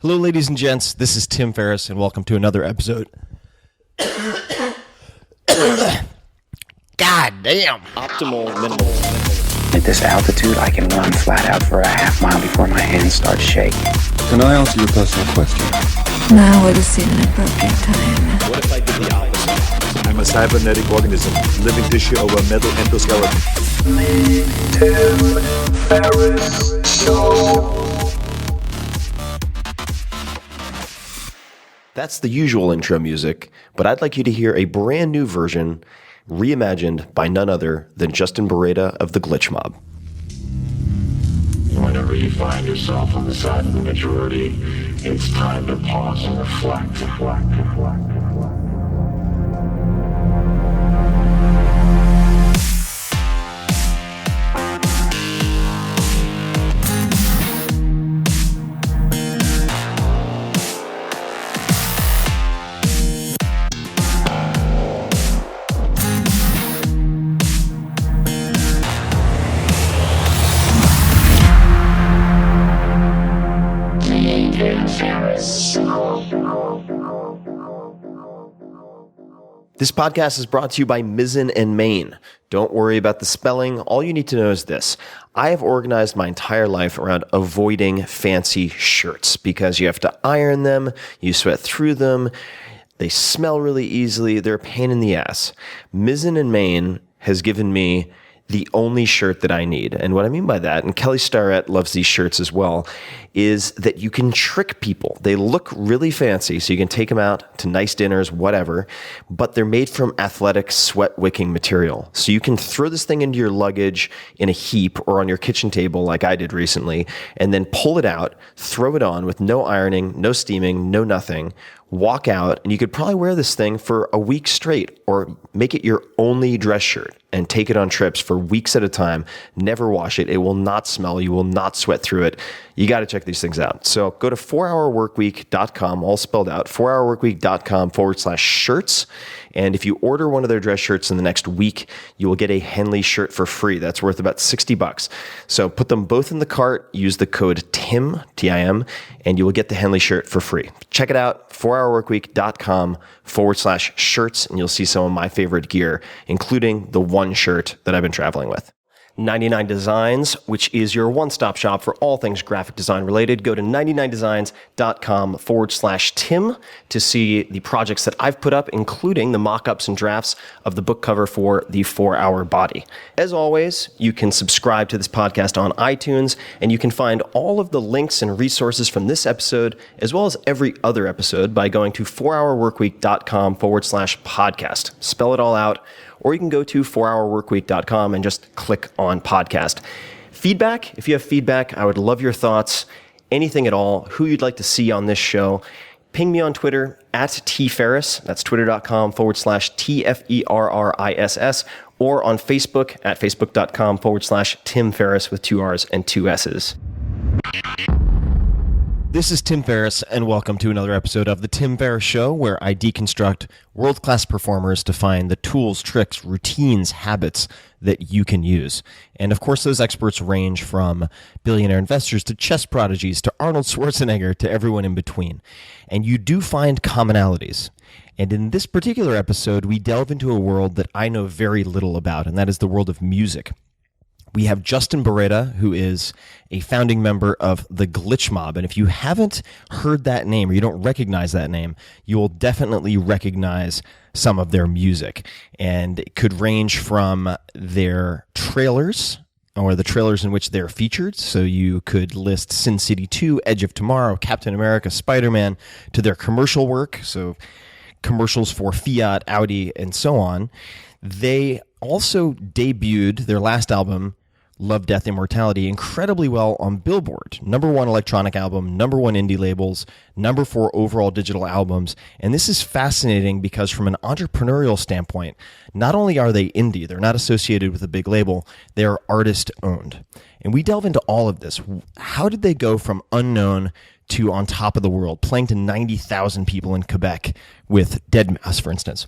Hello, ladies and gents. This is Tim Ferriss, and welcome to another episode. God damn. Optimal minimal. At this altitude, I can run flat out for a half mile before my hands start shaking. Can I answer your personal question? Now would seem an appropriate time. What if I did the opposite? I'm a cybernetic organism, living tissue over a metal endoskeleton. Tim Ferriss Show. That's the usual intro music, but I'd like you to hear a brand new version reimagined by none other than Justin Boreta of the Glitch Mob. Whenever you find yourself on the side of the majority, it's time to pause and reflect. This podcast is brought to you by Mizzen and Main. Don't worry about the spelling. All you need to know is this. I have organized my entire life around avoiding fancy shirts because you have to iron them, you sweat through them, they smell really easily, they're a pain in the ass. Mizzen and Main has given me the only shirt that I need. And what I mean by that, and Kelly Starrett loves these shirts as well, is that you can trick people. They look really fancy, so you can take them out to nice dinners, whatever, but they're made from athletic, sweat-wicking material. So you can throw this thing into your luggage in a heap or on your kitchen table like I did recently, and then pull it out, throw it on with no ironing, no steaming, no nothing, walk out, and you could probably wear this thing for a week straight or make it your only dress shirt and take it on trips for weeks at a time. Never wash it. It will not smell. You will not sweat through it. You got to check these things out. So go to 4hourworkweek.com, all spelled out, 4hourworkweek.com/shirts. And if you order one of their dress shirts in the next week, you will get a Henley shirt for free. That's worth about $60. So put them both in the cart, use the code TIM, T-I-M, and you will get the Henley shirt for free. Check it out, 4hourworkweek.com/shirts, and you'll see some of my favorite gear, including the one shirt that I've been traveling with. 99 Designs, which is your one-stop shop for all things graphic design related. Go to 99designs.com/Tim to see the projects that I've put up, including the mock-ups and drafts of the book cover for the 4-Hour Body. As always, you can subscribe to this podcast on iTunes, and you can find all of the links and resources from this episode, as well as every other episode, by going to 4hourworkweek.com/podcast. Spell it all out. Or you can go to 4hourworkweek.com and just click on podcast. Feedback, if you have feedback, I would love your thoughts, anything at all, who you'd like to see on this show. Ping me on Twitter at tferriss, that's twitter.com/TFERRISS, or on Facebook at facebook.com/Tim Ferriss with 2 R's and 2 S's. This is Tim Ferriss, and welcome to another episode of The Tim Ferriss Show, where I deconstruct world-class performers to find the tools, tricks, routines, habits that you can use. And of course, those experts range from billionaire investors to chess prodigies to Arnold Schwarzenegger to everyone in between. And you do find commonalities. And in this particular episode, we delve into a world that I know very little about, and that is the world of music. We have Justin Boreta, who is a founding member of the Glitch Mob. And if you haven't heard that name or you don't recognize that name, you will definitely recognize some of their music. And it could range from their trailers or the trailers in which they're featured. So you could list Sin City 2, Edge of Tomorrow, Captain America, Spiderman, to their commercial work. So commercials for Fiat, Audi, and so on. They also debuted their last album, Love, Death, Immortality, incredibly well on Billboard. #1 electronic album, #1 indie labels, #4 overall digital albums. And this is fascinating because from an entrepreneurial standpoint, not only are they indie, they're not associated with a big label, they are artist-owned. And we delve into all of this. How did they go from unknown to on top of the world, playing to 90,000 people in Quebec with Deadmau5, for instance?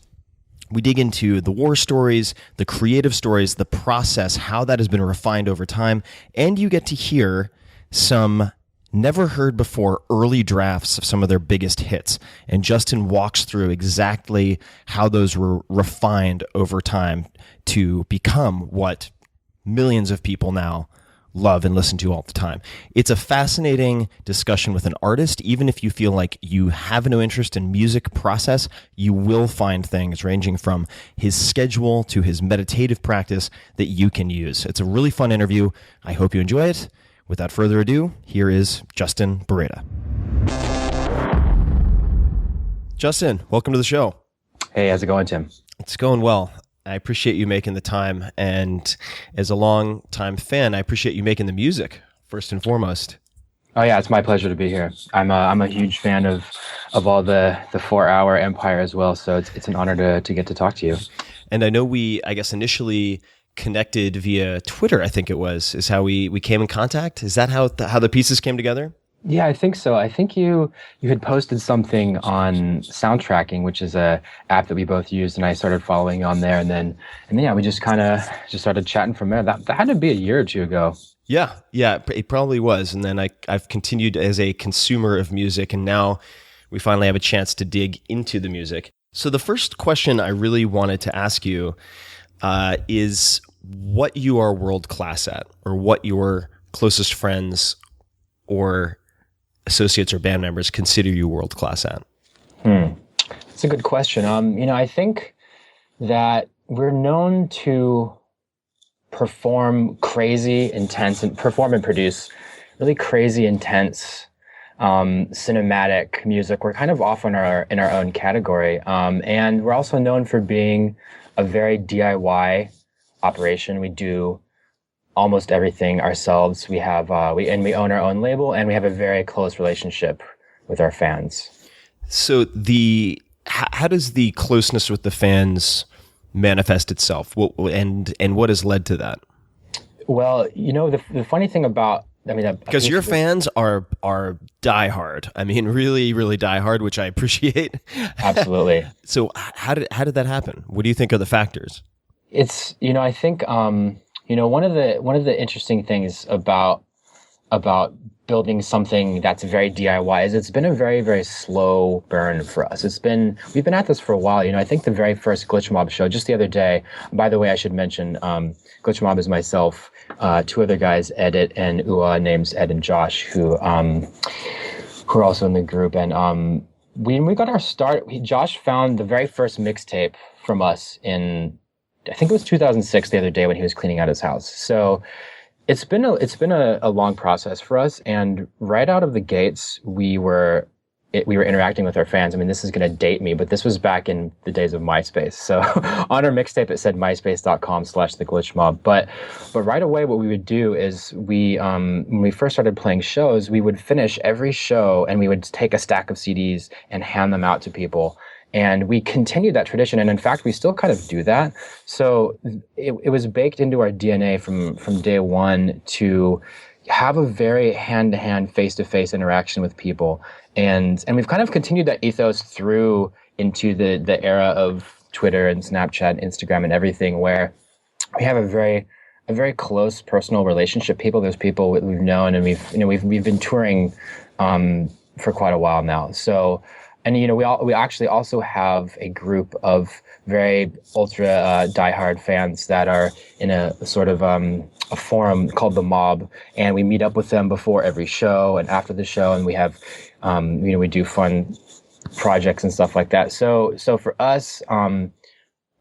We dig into the war stories, the creative stories, the process, how that has been refined over time, and you get to hear some never heard before early drafts of some of their biggest hits. And Justin walks through exactly how those were refined over time to become what millions of people now love and listen to all the time. It's a fascinating discussion with an artist. Even if you feel like you have no interest in music process, you will find things ranging from his schedule to his meditative practice that you can use. It's a really fun interview. I hope you enjoy it. Without further ado, here is Justin Boreta. Justin, welcome to the show. Hey, how's it going, Tim? It's going well. I appreciate you making the time, and as a long-time fan, I appreciate you making the music first and foremost. Oh yeah, it's my pleasure to be here. I'm a huge fan of all the 4-hour Empire as well, so it's an honor to get to talk to you. And I know I guess initially connected via Twitter. I think it is how we came in contact. Is that how the pieces came together? Yeah, I think so. I think you had posted something on Soundtracking, which is a app that we both used, and I started following you on there, and then yeah, we just kind of started chatting from there. That had to be a year or two ago. Yeah, it probably was. And then I've continued as a consumer of music, and now we finally have a chance to dig into the music. So the first question I really wanted to ask you is what you are world class at, or what your closest friends or associates or band members consider you world class at? That's a good question. I think that we're known to perform crazy, intense, and perform and produce really crazy, intense, cinematic music. We're kind of off in our own category, and we're also known for being a very DIY operation. We do almost everything ourselves. We have we own our own label, and we have a very close relationship with our fans. So how does the closeness with the fans manifest itself? And what has led to that? Well, the funny thing about because your fans are diehard. I mean, really, really diehard, which I appreciate. Absolutely. So how did that happen? What do you think are the factors? It's I think one of the interesting things about building something that's very DIY is it's been a very, very slow burn for us. We've been at this for a while. I think the very first Glitch Mob show just the other day, by the way, I should mention, Glitch Mob is myself, two other guys, Edit and Ua, names Ed and Josh, who are also in the group. And when we got our start, Josh found the very first mixtape from us in, I think it was 2006 the other day when he was cleaning out his house. So it's been a long process for us, and right out of the gates, we were interacting with our fans. I mean, this is going to date me, but this was back in the days of MySpace. So on our mixtape, it said myspace.com/theglitchmob. But right away, what we would do is when we first started playing shows, we would finish every show and we would take a stack of CDs and hand them out to people. And we continued that tradition, and in fact, we still kind of do that. So it was baked into our DNA from day one to have a very hand-to-hand, face-to-face interaction with people, and we've kind of continued that ethos through into the era of Twitter and Snapchat, and Instagram, and everything, where we have a very close personal relationship. There's people we've known, and we've been touring for quite a while now. So. And we actually also have a group of very ultra diehard fans that are in a sort of a forum called The Mob, and we meet up with them before every show and after the show, and we have we do fun projects and stuff like that. So for us,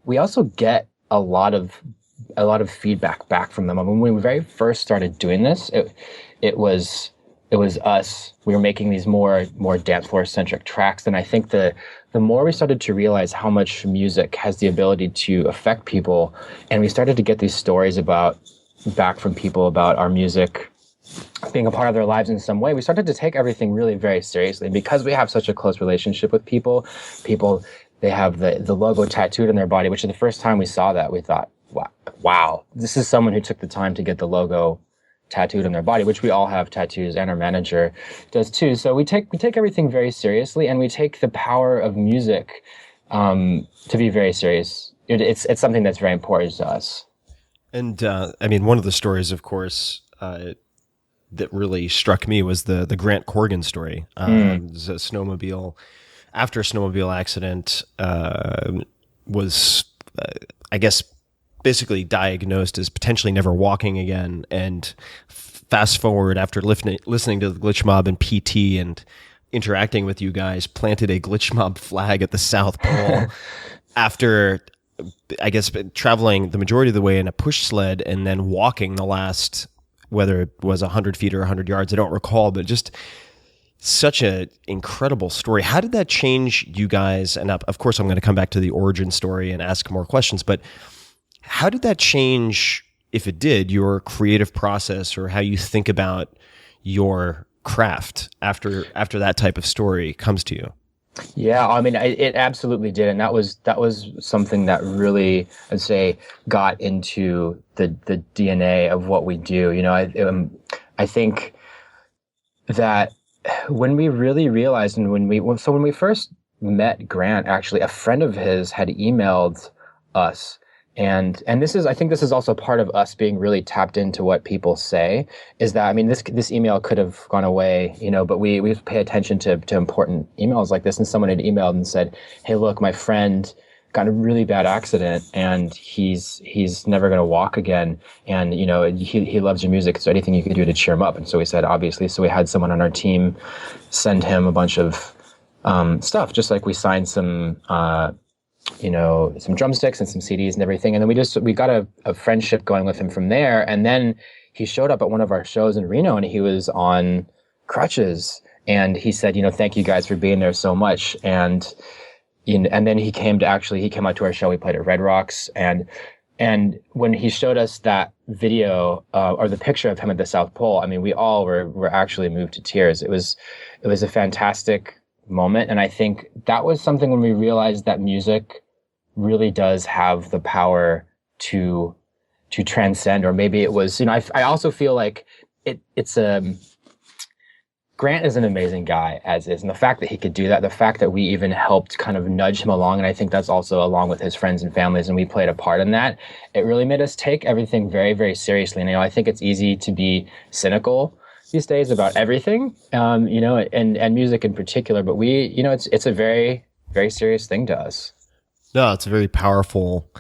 we also get a lot of feedback back from them. I mean, when we very first started doing this, it was us. We were making these more dance floor centric tracks, and I think the more we started to realize how much music has the ability to affect people, and we started to get these stories back from people about our music being a part of their lives in some way, we started to take everything really very seriously. Because we have such a close relationship with people, they have the logo tattooed on their body, which is the first time we saw that, we thought, wow, this is someone who took the time to get the logo tattooed on their body, which we all have tattoos, and our manager does too. So we take everything very seriously, and we take the power of music to be very serious. It's something that's very important to us. And I mean, one of the stories, of course, that really struck me was the Grant Corgan story. There's a snowmobile, after a snowmobile accident, was, I guess, basically diagnosed as potentially never walking again. And fast forward, after listening to the Glitch Mob and PT and interacting with you guys, planted a Glitch Mob flag at the South Pole after, I guess, traveling the majority of the way in a push sled and then walking the last, whether it was 100 feet or 100 yards, I don't recall, but just such an incredible story. How did that change you guys? And of course, I'm going to come back to the origin story and ask more questions, but how did that change, if it did, your creative process or how you think about your craft after that type of story comes to you? Yeah, I mean, it absolutely did, and that was something that really, I'd say, got into the DNA of what we do. You know, I think that when we really realized, and when we first met Grant, actually, a friend of his had emailed us. And I think this is also part of us being really tapped into what people say, is that, I mean, this email could have gone away, you know, but we pay attention to important emails like this. And someone had emailed and said, hey, look, my friend got in a really bad accident and he's never going to walk again. And, you know, he loves your music. So anything you can do to cheer him up. And so we said, obviously, so we had someone on our team send him a bunch of stuff, just like we signed some drumsticks and some CDs and everything. And then we got a friendship going with him from there. And then he showed up at one of our shows in Reno and he was on crutches. And he said, you know, thank you guys for being there so much. And then he came out to our show. We played at Red Rocks. And when he showed us that video, or the picture of him at the South Pole, I mean, we all were actually moved to tears. It was a fantastic moment. And I think that was something when we realized that music really does have the power to transcend, or maybe it was, you know, I also feel like it's Grant is an amazing guy as is. And the fact that he could do that, the fact that we even helped kind of nudge him along. And I think that's also along with his friends and families. And we played a part in that. It really made us take everything very, very seriously. And, you know, I think it's easy to be cynical these days about everything, you know, and music in particular, but it's a very, very serious thing to us. No, it's a very powerful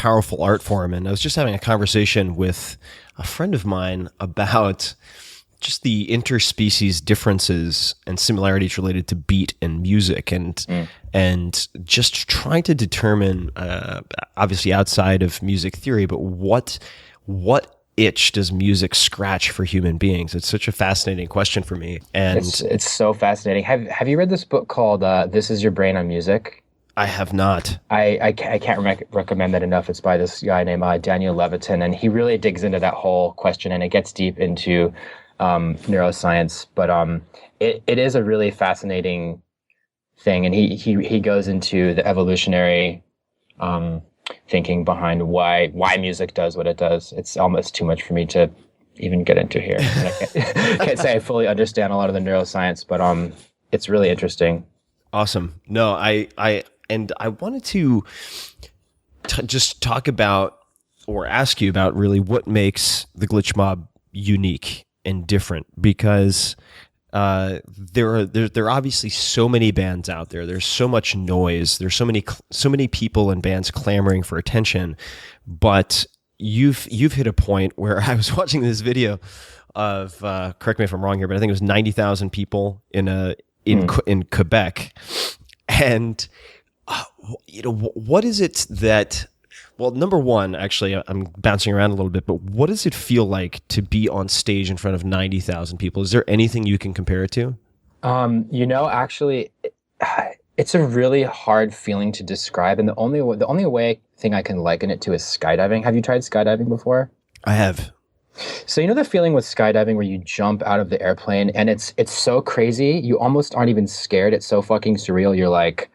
art form. And I was just having a conversation with a friend of mine about just the interspecies differences and similarities related to beat and music, and just trying to determine, obviously outside of music theory, but what itch does music scratch for human beings? It's such a fascinating question for me. And it's so fascinating. Have you read this book called This Is Your Brain on Music? I have not. I can't recommend that enough. It's by this guy named Daniel Levitin, and he really digs into that whole question, and it gets deep into neuroscience. But it is a really fascinating thing, and he goes into the evolutionary thinking behind why music does what it does. It's almost too much for me to even get into here. And I can't say I fully understand a lot of the neuroscience, but it's really interesting. Awesome. No, I wanted to just talk about, or ask you about, really what makes the Glitch Mob unique and different, because there are obviously so many bands out there. There's so much noise. There's so many people and bands clamoring for attention. But you've hit a point where I was watching this video of, correct me if I'm wrong here, but I think it was 90,000 people in Quebec, and you know, what is it that? Well, number one, actually, I'm bouncing around a little bit, but what does it feel like to be on stage in front of 90,000 people? Is there anything you can compare it to? You know, actually, it's a really hard feeling to describe, and the only thing I can liken it to is skydiving. Have you tried skydiving before? I have. So you know the feeling with skydiving where you jump out of the airplane and it's so crazy, you almost aren't even scared. It's so fucking surreal. You're like,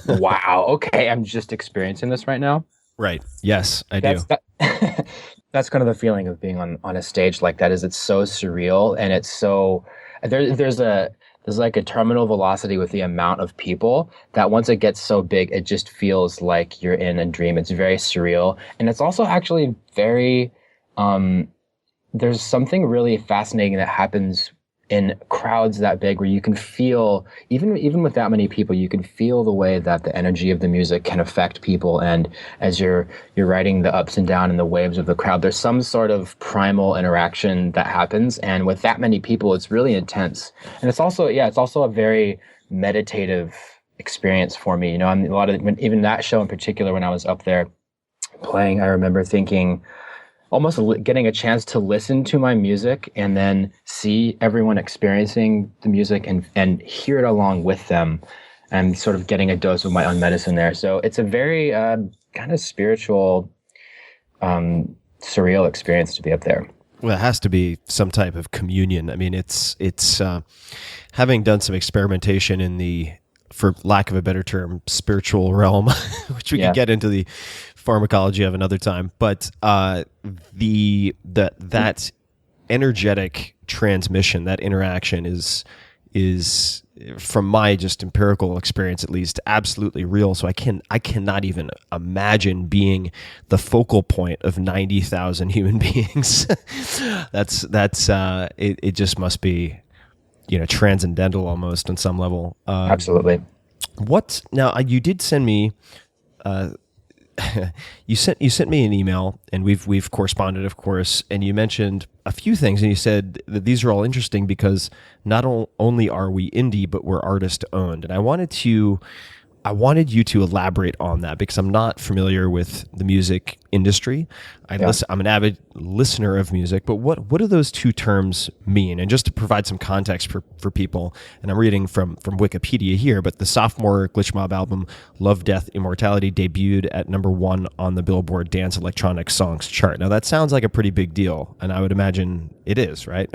wow, okay, I'm just experiencing this right now. Right. Yes, I do. That's kind of the feeling of being on a stage like that. Is it's so surreal, and it's so there's like a terminal velocity with the amount of people that once it gets so big, it just feels like you're in a dream. It's very surreal, and it's also actually very there's something really fascinating that happens in crowds that big, where you can feel, even with that many people, you can feel the way that the energy of the music can affect people. And as you're riding the ups and downs and the waves of the crowd, there's some sort of primal interaction that happens. And with that many people, it's really intense. And it's also a very meditative experience for me. Even that show in particular, when I was up there playing, I remember thinking, almost getting a chance to listen to my music and then see everyone experiencing the music and hear it along with them, and sort of getting a dose of my own medicine there. So it's a very kind of spiritual, surreal experience to be up there. Well, it has to be some type of communion. I mean, it's having done some experimentation in the, for lack of a better term, spiritual realm, which we can get into the pharmacology of another time. But that energetic transmission, that interaction is from my just empirical experience at least, absolutely real. So I cannot even imagine being the focal point of 90,000 human beings. It just must be, transcendental almost on some level. Absolutely. Now you did send me, you sent me an email, and we've corresponded, of course, and you mentioned a few things, and you said that these are all interesting because not only are we indie, but we're artist owned. And I wanted you to elaborate on that, because I'm not familiar with the music industry. I'm an avid listener of music, but what do those two terms mean? And just to provide some context for people, and I'm reading from Wikipedia here, but the sophomore Glitch Mob album Love, Death, Immortality debuted at #1 on the Billboard Dance Electronic Songs chart. Now that sounds like a pretty big deal, and I would imagine it is, right?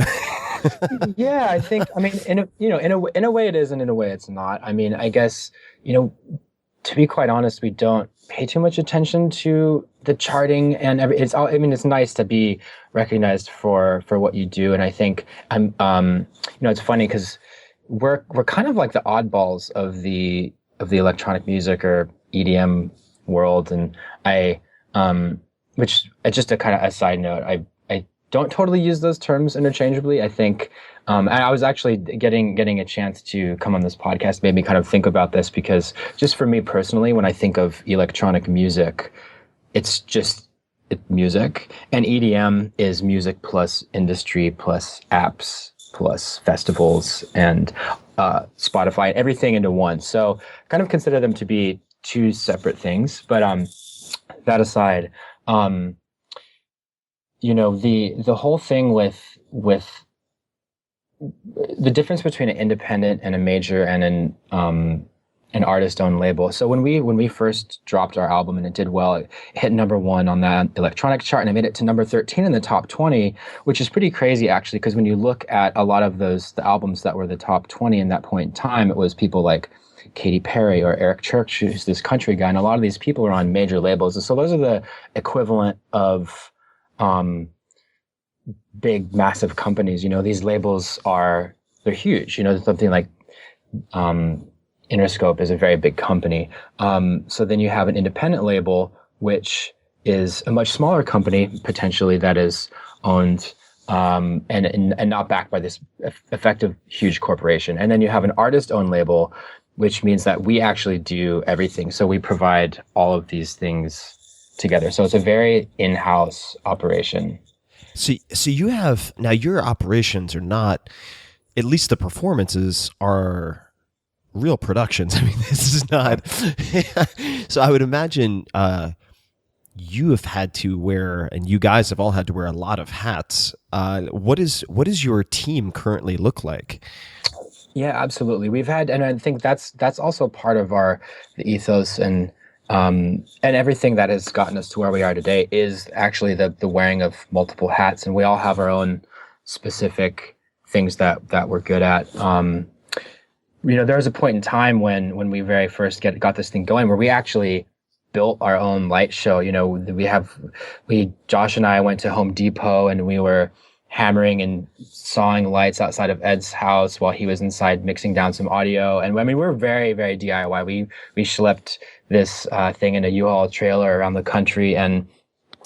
Yeah, I think, in a way it is, and in a way it's not. I mean, I guess, to be quite honest, we don't pay too much attention to the charting and it's nice to be recognized for what you do. And I think it's funny because we're kind of like the oddballs of the electronic music or EDM world. And which just a kind of a side note, I don't totally use those terms interchangeably. I think, and I was actually getting a chance to come on this podcast, made me kind of think about this, because just for me personally, when I think of electronic music, it's music, and EDM is music plus industry plus apps plus festivals and Spotify, everything into one. So kind of consider them to be two separate things. But that aside, the whole thing with the difference between an independent and a major and an artist-owned label. So when we first dropped our album and it did well, it hit #1 on that electronic chart, and I made it to number 13 in the top 20, which is pretty crazy actually, because when you look at a lot of the albums that were the top 20 in that point in time, it was people like Katy Perry or Eric Church, who's this country guy, and a lot of these people are on major labels. And so those are the equivalent of big, massive companies. These labels they're huge. Something like Interscope is a very big company. So then you have an independent label, which is a much smaller company, potentially, that is owned and not backed by this effective huge corporation. And then you have an artist-owned label, which means that we actually do everything. So we provide all of these things together. So it's a very in-house operation. So you have, now your operations are not, at least the performances are real productions. I mean, this is not, so I would imagine you have had to wear, and you guys have all had to wear a lot of hats. What does your team currently look like? Yeah, absolutely. We've had, and I think that's also part of the ethos and everything that has gotten us to where we are today is actually the wearing of multiple hats, and we all have our own specific things that we're good at. There was a point in time when we very first got this thing going where we actually built our own light show. Josh and I went to Home Depot and we were hammering and sawing lights outside of Ed's house while he was inside mixing down some audio. And we're very, very DIY. We schlepped this thing in a U-Haul trailer around the country, and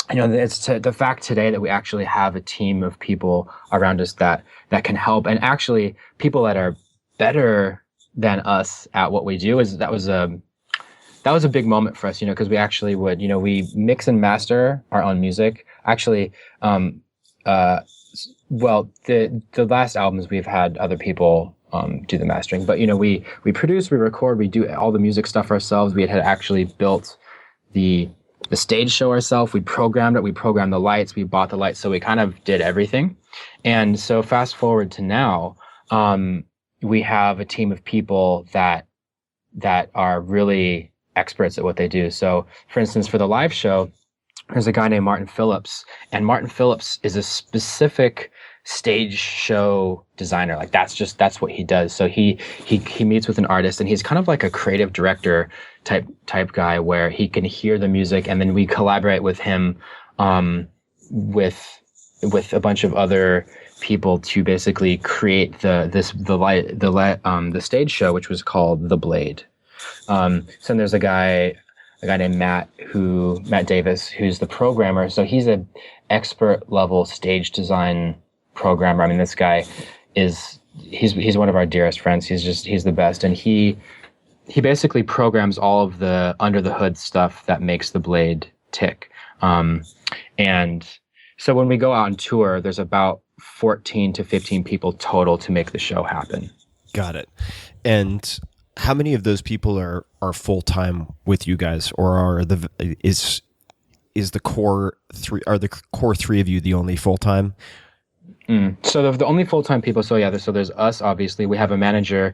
it's the fact today that we actually have a team of people around us that can help, and actually people that are better than us at what we do. That was a big moment for us, because we actually would, we mix and master our own music. Actually, well, the last albums we've had other people do the mastering, but we produce, we record, we do all the music stuff ourselves. We had actually built the stage show ourselves. We programmed it. We programmed the lights. We bought the lights. So we kind of did everything. And so fast forward to now, we have a team of people that are really experts at what they do. So for instance, for the live show, there's a guy named Martin Phillips, and Martin Phillips is a specific stage show designer. Like that's what he does. So he meets with an artist, and he's kind of like a creative director type guy, where he can hear the music, and then we collaborate with him with a bunch of other people to basically create the stage show, which was called The Blade. So there's a guy named Matt Davis, who's the programmer. So he's a expert level stage design programmer. I mean, this guy he's one of our dearest friends. He's the best. And he basically programs all of the under the hood stuff that makes the Blade tick. And so when we go out on tour, there's about 14 to 15 people total to make the show happen. Got it. And how many of those people are full-time with you guys, or is the core three of you the only full-time? So the only full-time people, so there's us, obviously. We have a manager,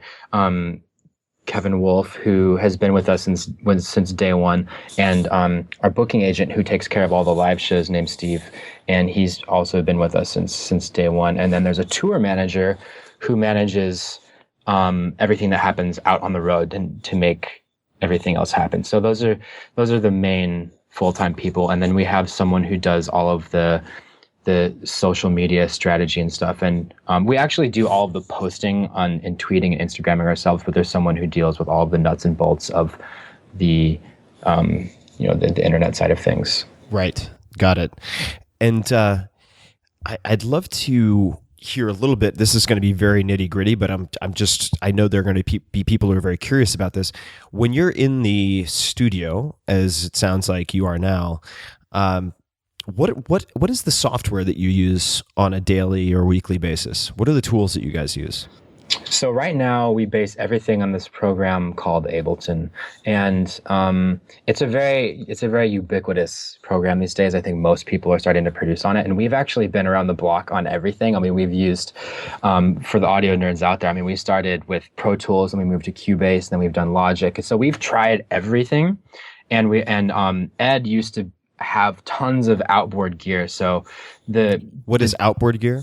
Kevin Wolf, who has been with us since day one, and our booking agent who takes care of all the live shows named Steve, and he's also been with us since day one. And then there's a tour manager who manages everything that happens out on the road and to make everything else happen. So those are the main full-time people. And then we have someone who does all of the social media strategy and stuff. And we actually do all of the posting and tweeting and Instagramming ourselves, but there's someone who deals with all of the nuts and bolts of the the internet side of things. Right. Got it. And I'd love to hear a little bit. This is going to be very nitty gritty, but I know there are going to be people who are very curious about this. When you're in the studio, as it sounds like you are now, what is the software that you use on a daily or weekly basis? What are the tools that you guys use? So right now we base everything on this program called Ableton, and it's a very ubiquitous program these days. I think most people are starting to produce on it, and we've actually been around the block on everything. I mean, we've used for the audio nerds out there. I mean, we started with Pro Tools, and we moved to Cubase, and then we've done Logic. So we've tried everything, and Ed used to have tons of outboard gear. So what is outboard gear?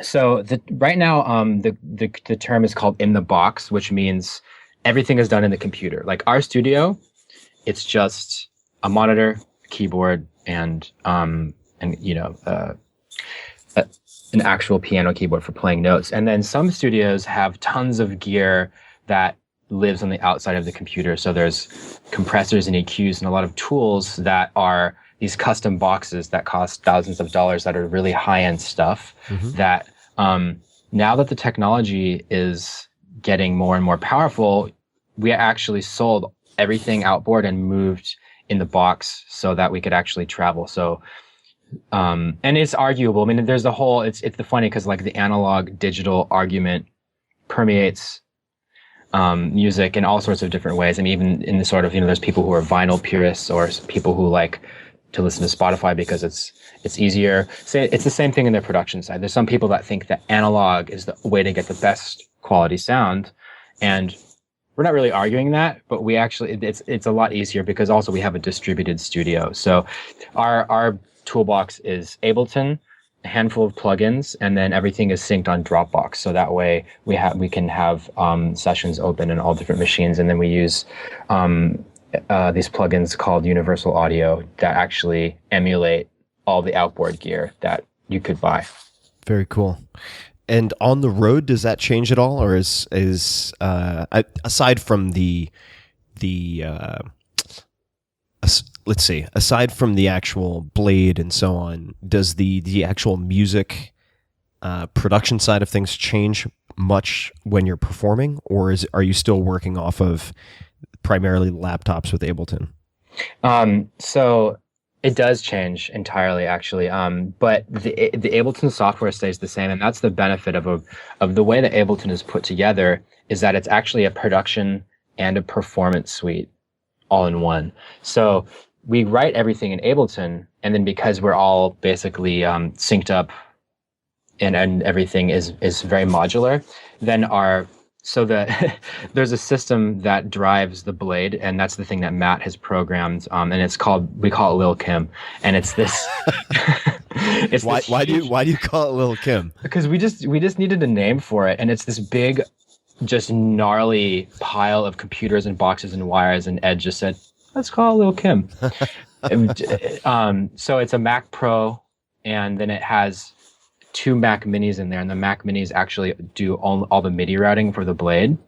So right now, the term is called in the box, which means everything is done in the computer. Like our studio, it's just a monitor, keyboard, and an actual piano keyboard for playing notes. And then some studios have tons of gear that lives on the outside of the computer. So there's compressors and EQs and a lot of tools that are these custom boxes that cost thousands of dollars that are really high-end stuff. Mm-hmm. That now that the technology is getting more and more powerful, we actually sold everything outboard and moved in the box so that we could actually travel. So and it's arguable. I mean, there's the whole, it's the funny because like the analog digital argument permeates music in all sorts of different ways. I mean, even in the sort of, there's people who are vinyl purists or people who like to listen to Spotify because it's easier. So it's the same thing in the production side. There's some people that think that analog is the way to get the best quality sound, and we're not really arguing that, but we actually it's a lot easier because also we have a distributed studio. So our toolbox is Ableton, a handful of plugins, and then everything is synced on Dropbox. So that way we can have sessions open in all different machines, and then we use these plugins called Universal Audio that actually emulate all the outboard gear that you could buy. Very cool. And on the road, does that change at all, or is aside from the let's see, aside from the actual blade and so on, does the actual music production side of things change much when you're performing, or are you still working off of primarily laptops with Ableton? So it does change entirely, actually. But the Ableton software stays the same, and that's the benefit of the way that Ableton is put together, is that it's actually a production and a performance suite all in one. So we write everything in Ableton, and then because we're all basically synced up and everything is very modular, then there's a system that drives the blade, and that's the thing that Matt has programmed, and we call it Lil Kim, and it's this. Why do you call it Lil Kim? Because we just needed a name for it, and it's this big, just gnarly pile of computers and boxes and wires, and Ed just said, let's call it Lil Kim. So it's a Mac Pro, and then it has 2 Mac Minis in there, and the Mac Minis actually do all the MIDI routing for the blade.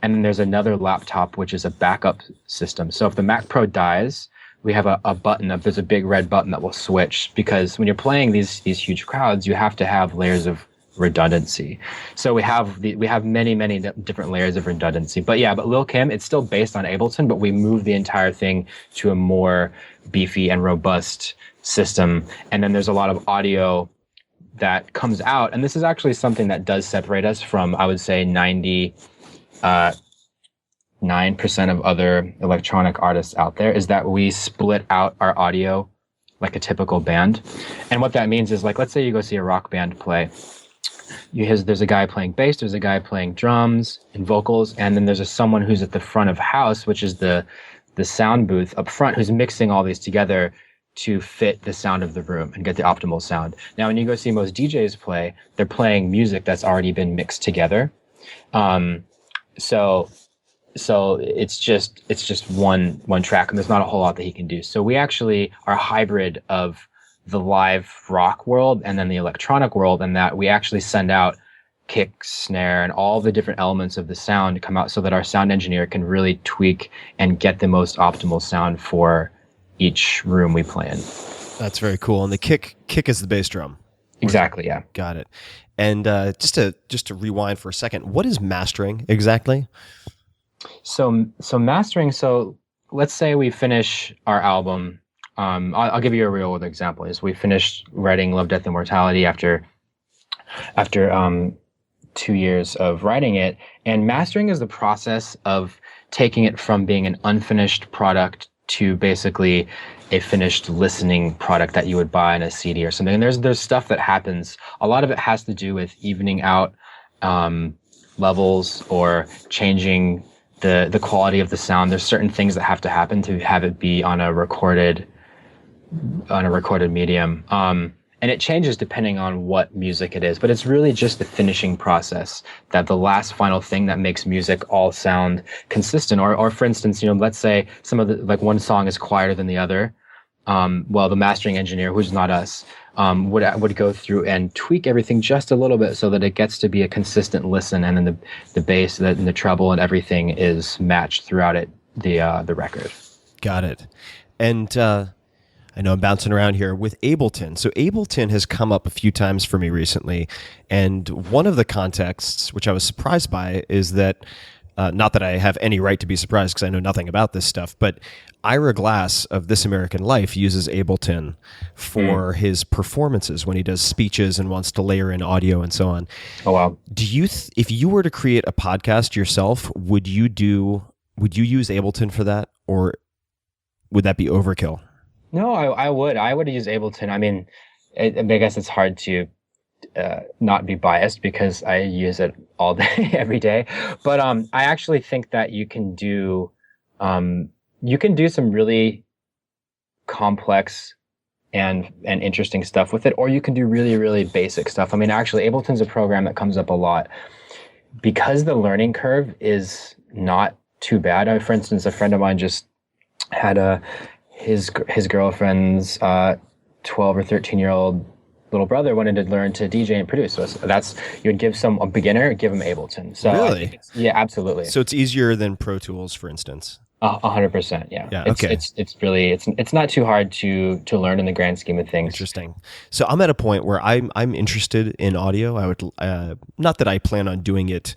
And then there's another laptop, which is a backup system. So if the Mac Pro dies, we have a button there's a big red button that will switch, because when you're playing these huge crowds, you have to have layers of redundancy. So we have many different layers of redundancy. But Lil Kim, it's still based on Ableton, but we move the entire thing to a more beefy and robust system. And then there's a lot of audio that comes out, and this is actually something that does separate us from, I would say, 99% of other electronic artists out there, is that we split out our audio like a typical band. And what that means is, like, let's say you go see a rock band play. There's a guy playing bass, there's a guy playing drums and vocals, and then there's someone who's at the front of house, which is the sound booth up front, who's mixing all these together to fit the sound of the room and get the optimal sound. Now, when you go see most DJs play, they're playing music that's already been mixed together. So it's just one track, and there's not a whole lot that he can do. So we actually are a hybrid of the live rock world and then the electronic world, and that we actually send out kick, snare, and all the different elements of the sound to come out, so that our sound engineer can really tweak and get the most optimal sound for each room we play in. That's very cool. And the kick is the bass drum. Exactly. Yeah. Got it. And just to rewind for a second, what is mastering exactly? So mastering. So let's say we finish our album. I'll give you a real world example. Is we finished writing Love, Death, and Mortality after 2 years of writing it, and mastering is the process of taking it from being an unfinished product to basically a finished listening product that you would buy in a CD or something. And there's stuff that happens. A lot of it has to do with evening out levels or changing the quality of the sound. There's certain things that have to happen to have it be on a recorded medium. And it changes depending on what music it is, but it's really just the finishing process, that the last final thing that makes music all sound consistent. Or for instance, let's say one song is quieter than the other. Well, the mastering engineer, who's not us, would go through and tweak everything just a little bit so that it gets to be a consistent listen, and then the bass and the treble and everything is matched throughout the record. Got it. And I know I'm bouncing around here with Ableton. So Ableton has come up a few times for me recently, and one of the contexts, which I was surprised by, is that, not that I have any right to be surprised because I know nothing about this stuff, but Ira Glass of This American Life uses Ableton for his performances when he does speeches and wants to layer in audio and so on. Oh, wow. Do you, if you were to create a podcast yourself, would you use Ableton for that, or would that be overkill? No, I would use Ableton. I mean, I guess it's hard to not be biased because I use it all day, every day. But I actually think that you can do some really complex and interesting stuff with it, or you can do really, really basic stuff. I mean, actually, Ableton's a program that comes up a lot because the learning curve is not too bad. For instance, a friend of mine just had his girlfriend's 12 or 13-year-old little brother wanted to learn to DJ and produce. So you would give a beginner, give him Ableton. So really? Yeah, absolutely. So it's easier than Pro Tools, for instance. 100%. Yeah. Yeah, It's okay. it's really it's not too hard to learn in the grand scheme of things. Interesting. So I'm at a point where I'm interested in audio. I would not that I plan on doing it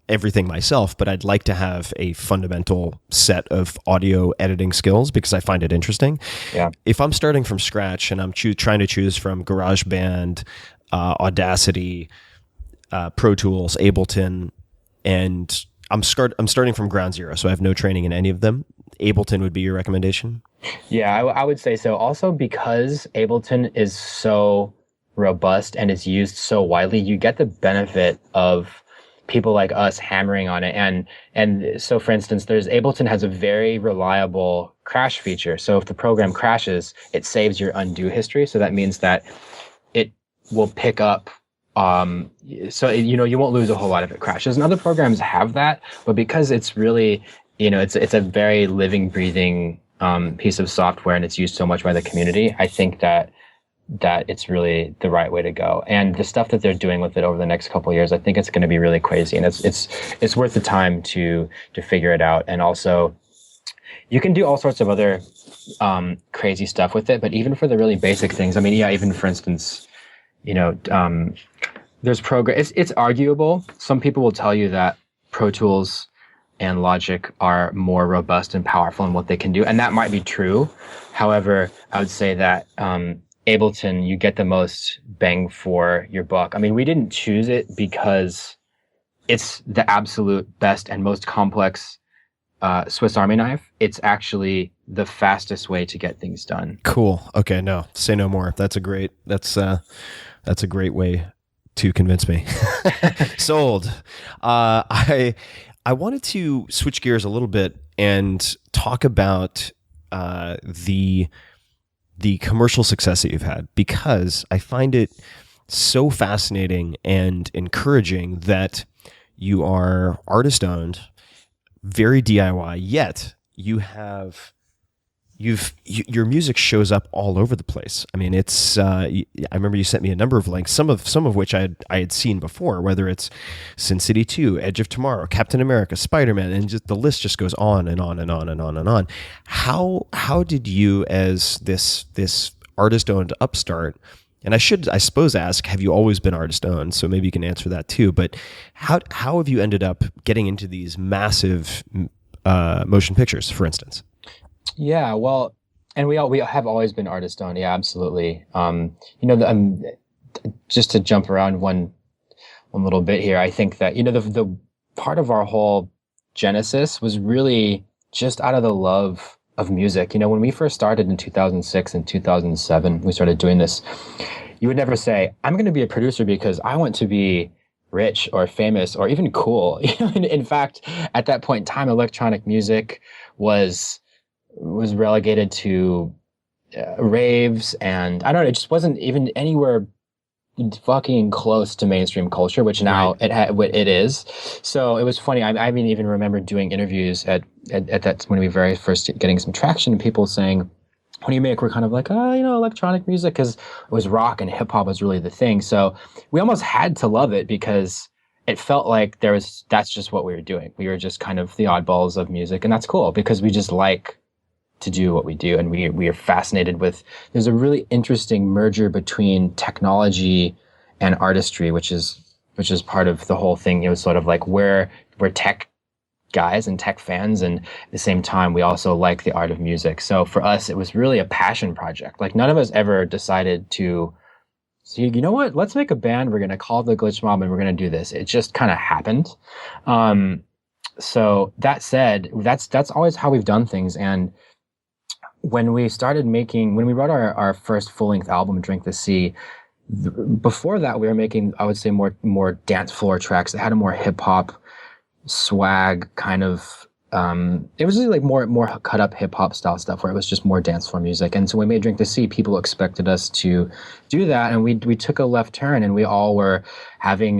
everything myself, but I'd like to have a fundamental set of audio editing skills because I find it interesting. Yeah. If I'm starting from scratch and I'm trying to choose from GarageBand, Audacity, Pro Tools, Ableton, and I'm starting from ground zero, so I have no training in any of them. Ableton would be your recommendation? Yeah, I would say so. Also, because Ableton is so robust and is used so widely, you get the benefit of people like us hammering on it. And so, for instance, Ableton has a very reliable crash feature. So if the program crashes, it saves your undo history. So that means that it will pick up. You won't lose a whole lot if it crashes. And other programs have that, but because it's really, it's a very living, breathing piece of software, and it's used so much by the community. I think that it's really the right way to go. And the stuff that they're doing with it over the next couple of years, I think it's going to be really crazy, and it's worth the time to figure it out. And also, you can do all sorts of other crazy stuff with it. But even for the really basic things, I mean, yeah, even for instance, there's it's arguable. Some people will tell you that Pro Tools and Logic are more robust and powerful in what they can do, and that might be true. However, I would say that Ableton, you get the most bang for your buck. I mean, we didn't choose it because it's the absolute best and most complex Swiss Army knife. It's actually the fastest way to get things done. Cool. Okay, no, say no more. That's a great way to convince me. Sold. I wanted to switch gears a little bit and talk about the commercial success that you've had, because I find it so fascinating and encouraging that you are artist owned, very DIY, yet your music shows up all over the place. I mean, it's I remember you sent me a number of links, some of which I had seen before, whether it's Sin City 2, Edge of Tomorrow, Captain America, Spiderman, and just the list just goes on and on and on and on and on. How did you, as this artist owned upstart, and I suppose ask, have you always been artist owned? So maybe you can answer that too. But how have you ended up getting into these massive motion pictures, for instance? Yeah, well, and we have always been artist owned. Yeah, absolutely. Just to jump around one little bit here, I think that the part of our whole genesis was really just out of the love of music. When we first started in 2006 and 2007, we started doing this. You would never say, "I'm going to be a producer because I want to be rich or famous or even cool." In fact, at that point in time, electronic music was relegated to raves, and I don't know, it just wasn't even anywhere fucking close to mainstream culture, which now it is. So it was funny. I mean, even remember doing interviews at that when we very first getting some traction, and people saying, "What do you make?" We're kind of like, electronic music, because it was rock and hip hop was really the thing. So we almost had to love it because it felt like that's just what we were doing. We were just kind of the oddballs of music, and that's cool because we just like to do what we do, and we are fascinated with. There's a really interesting merger between technology and artistry, which is part of the whole thing. It was sort of like we're tech guys and tech fans, and at the same time we also like the art of music. So for us, it was really a passion project. Like, none of us ever decided to say, you know what, let's make a band, we're going to call it the Glitch Mob and we're going to do this. It just kind of happened. So that said, that's always how we've done things. And when we wrote our first full-length album, Drink the Sea, before that we were making, I would say, more dance floor tracks that had a more hip-hop swag kind of, it was really like more cut up hip-hop style stuff where it was just more dance floor music. And so when we made Drink the Sea, people expected us to do that, and we took a left turn, and we all were having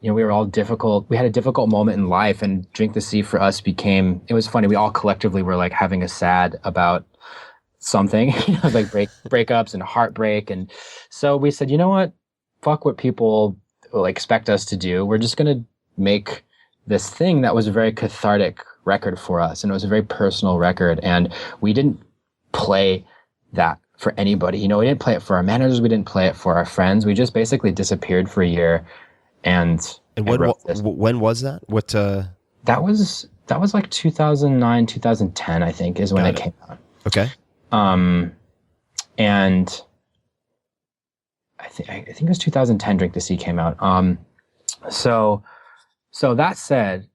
we were all difficult. We had a difficult moment in life, and Drink the Sea for us became, it was funny, we all collectively were like having a sad about something, like breakups and heartbreak. And so we said, you know what, fuck what people will expect us to do. We're just going to make this thing that was very cathartic record for us, and it was a very personal record, and we didn't play that for anybody. You know, we didn't play it for our managers, we didn't play it for our friends. We just basically disappeared for a year, and when was that? What? That was like 2009, 2010, I think, is when it came out. Okay. And I think it was 2010. Drink the Sea came out. So that said,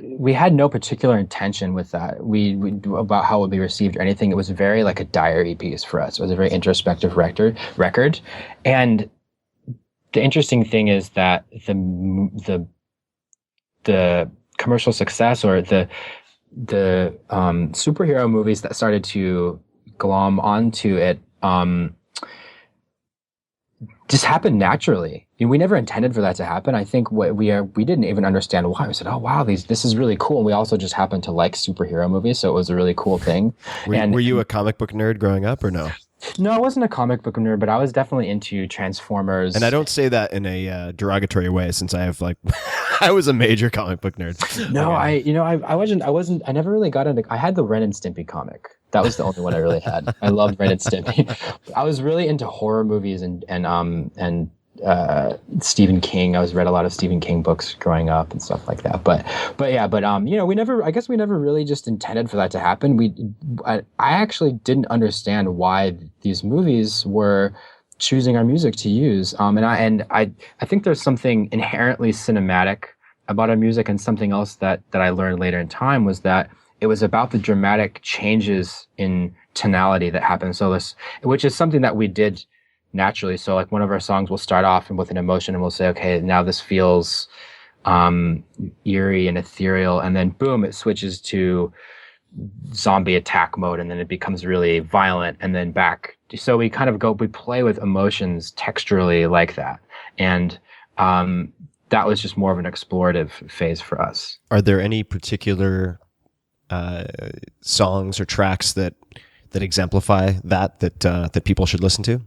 we had no particular intention with that. We about how it would be received or anything. It was very like a diary piece for us. It was a very introspective record. And the interesting thing is that the commercial success or the superhero movies that started to glom onto it just happened naturally. I mean, we never intended for that to happen. I think we didn't even understand why. We said, "Oh wow, this is really cool." And we also just happened to like superhero movies, so it was a really cool thing. Were you a comic book nerd growing up, or no? No, I wasn't a comic book nerd, but I was definitely into Transformers. And I don't say that in a derogatory way, since I have I was a major comic book nerd. No, I never really got into. I had the Ren and Stimpy comic. That was the only one I really had. I loved Ren and Stimpy. I was really into horror movies and Stephen King. I read a lot of Stephen King books growing up and stuff like that. But you know, we never really just intended for that to happen. I actually didn't understand why these movies were choosing our music to use. And I think there's something inherently cinematic about our music, and something else that I learned later in time was that it was about the dramatic changes in tonality that happened. So which is something that we did naturally. So like one of our songs will start off with an emotion, and we'll say, okay, now this feels eerie and ethereal, and then boom, it switches to zombie attack mode, and then it becomes really violent, and then back. So we play with emotions texturally like that. And that was just more of an explorative phase for us. Are there any particular songs or tracks that exemplify that people should listen to?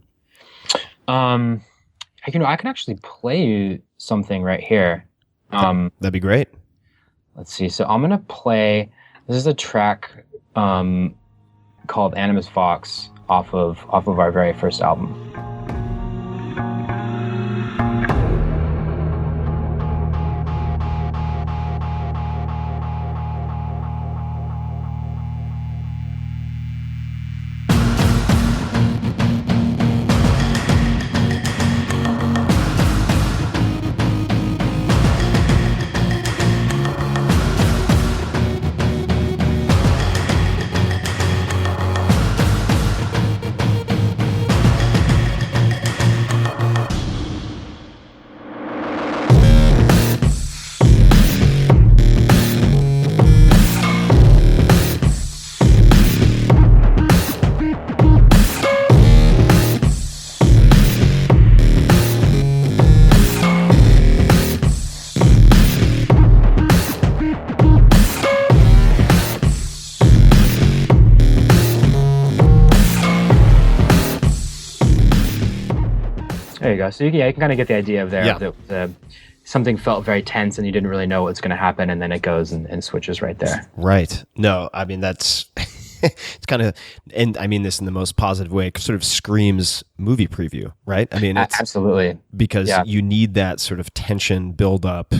I can actually play you something right here. That'd be great. Let's see. So I'm gonna play. This is a track called Animus Vox off of our very first album. There you go. So you can kind of get the idea of there. Yeah. Something felt very tense, and you didn't really know what's going to happen, and then it goes and switches right there. Right. No, I mean that's it's kind of, and I mean this in the most positive way. It sort of screams movie preview, right? I mean, it's absolutely, because you need that sort of tension, build up,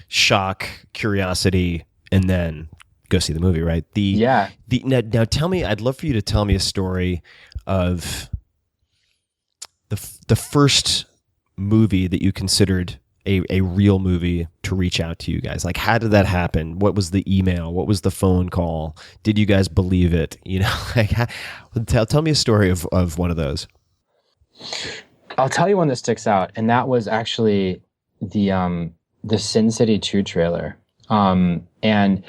shock, curiosity, and then go see the movie, right? Now tell me, I'd love for you to tell me a story of the first movie that you considered a real movie to reach out to you guys. Like, how did that happen? What was the email? What was the phone call? Did you guys believe it? You know, like, tell me a story of one of those. I'll tell you one that sticks out, and that was actually the Sin City 2 trailer. And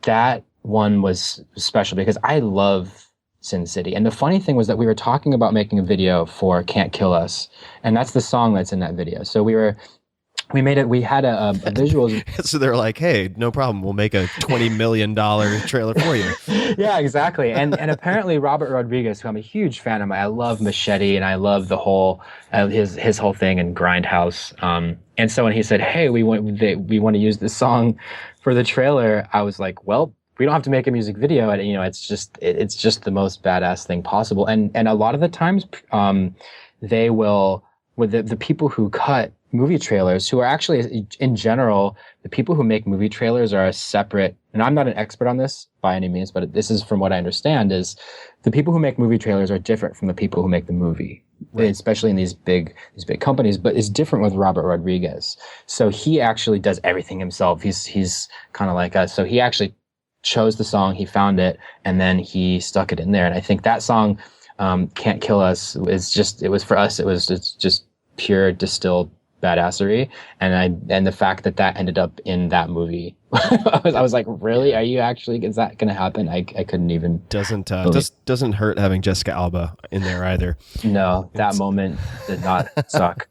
that one was special because I love Sin City. And the funny thing was that we were talking about making a video for Can't Kill Us, and that's the song that's in that video. So we had a visual. So they're like, hey, no problem, we'll make a $20 million trailer for you. Yeah, exactly. And apparently Robert Rodriguez, who I'm a huge fan of, I love Machete, and I love the whole his whole thing in Grindhouse. And so when he said, "Hey, we want to use this song for the trailer," I was like, "Well, we don't have to make a music video. And, it's just the most badass thing possible." And a lot of the times, they will, with the people who cut movie trailers, who are actually, in general, the people who make movie trailers are a separate, and I'm not an expert on this by any means, but this is from what I understand, is the people who make movie trailers are different from the people who make the movie. Right. Especially in these big companies, but it's different with Robert Rodriguez. So he actually does everything himself. He's kind of like us. So he actually chose the song, he found it, and then he stuck it in there. And I think that song, "Can't Kill Us," it's just pure distilled badassery. And the fact that ended up in that movie, I was like, really? Is that going to happen? I couldn't even. Doesn't hurt having Jessica Alba in there either. No, that moment did not suck.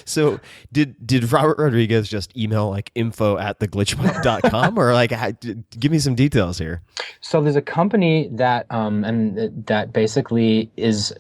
So did Robert Rodriguez just email like info@theglitchmob.com or like give me some details here? So there's a company that that basically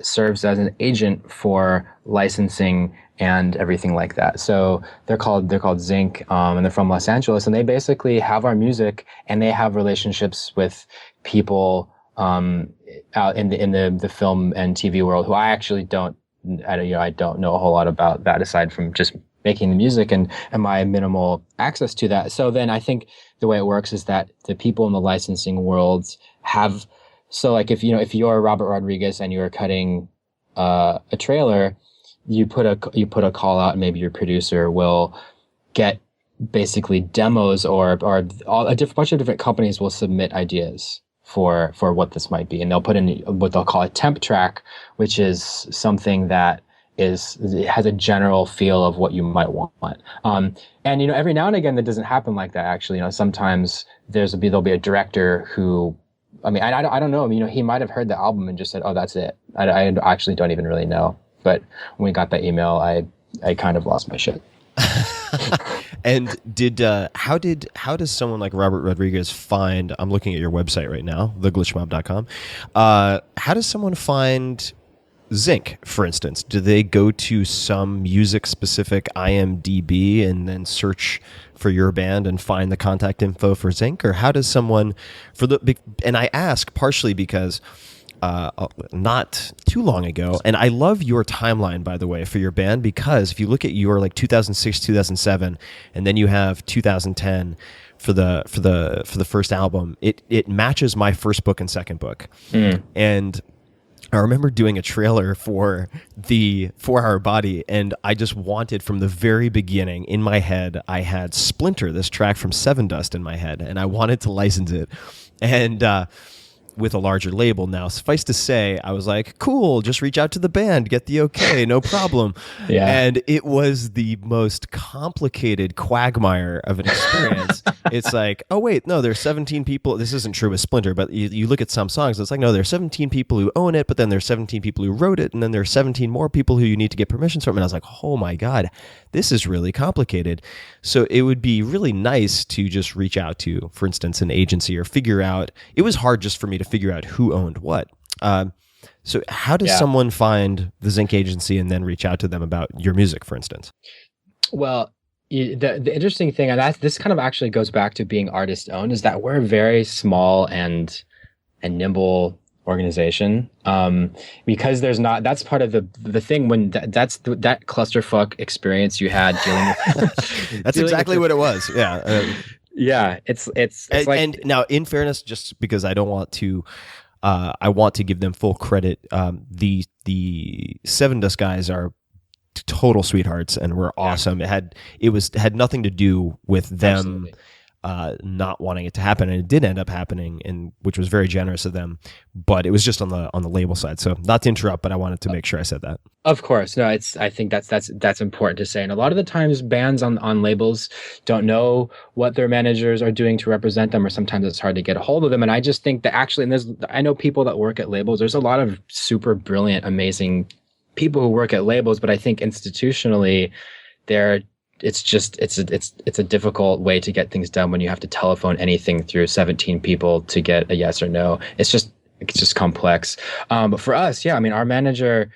serves as an agent for licensing and everything like that. So they're called Zinc, and they're from Los Angeles, and they basically have our music, and they have relationships with people out in the film and TV world who I actually don't know a whole lot about that aside from just making the music and my minimal access to that. So then I think the way it works is that the people in the licensing world have, so like if you're Robert Rodriguez and you're cutting a trailer, you put a call out, and maybe your producer will get basically demos or a bunch of different companies will submit ideas for what this might be, and they'll put in what they'll call a temp track, which is something that it has a general feel of what you might want. And every now and again that doesn't happen like that. Actually, sometimes there'll be a director who, I don't know. He might have heard the album and just said, "Oh, that's it." I actually don't even really know. But when we got that email, I kind of lost my shit. And how does someone like Robert Rodriguez find? I'm looking at your website right now, theglitchmob.com. How does someone find Zinc, for instance? Do they go to some music-specific IMDb and then search for your band and find the contact info for Zinc, or how does someone and I ask partially because not too long ago, and I love your timeline, by the way, for your band, because if you look at your like 2006, 2007, and then you have 2010 for the first album, it matches my first book and second book. And I remember doing a trailer for the 4 Hour Body, and I just wanted, from the very beginning, in my head, I had Splinter, this track from Seven Dust, in my head, and I wanted to license it. And with a larger label. Now, suffice to say, I was like, cool, just reach out to the band, get the okay, no problem. Yeah. And it was the most complicated quagmire of an experience. It's like, oh wait, no, there's 17 people. This isn't true with Splinter, but you look at some songs, it's like, no, there's 17 people who own it, but then there's 17 people who wrote it, and then there's 17 more people who you need to get permissions from. And I was like, oh my God, this is really complicated. So it would be really nice to just reach out to, for instance, an agency, or figure out, it was hard just for me to figure out who owned what. So how does someone find the Zinc agency and then reach out to them about your music, for instance? Well, the interesting thing, and this kind of actually goes back to being artist owned, is that we're a very small and nimble organization, because that's part of the thing when that's that clusterfuck experience you had dealing with. That's exactly what it was. Yeah. Yeah, it's like, and now, in fairness, just because I don't want to, I want to give them full credit. The Seven Dust guys are total sweethearts and were awesome. It had nothing to do with them. Absolutely. Not wanting it to happen, and it did end up happening, and which was very generous of them. But it was just on the label side. So, not to interrupt, but I wanted to make sure I said that. Of course, no. I think that's important to say. And a lot of the times, bands on labels don't know what their managers are doing to represent them, or sometimes it's hard to get a hold of them. And I just think that actually, and I know people that work at labels. There's a lot of super brilliant, amazing people who work at labels, but I think institutionally, it's a difficult way to get things done when you have to telephone anything through 17 people to get a yes or no. It's just complex. But for us, yeah, I mean, our manager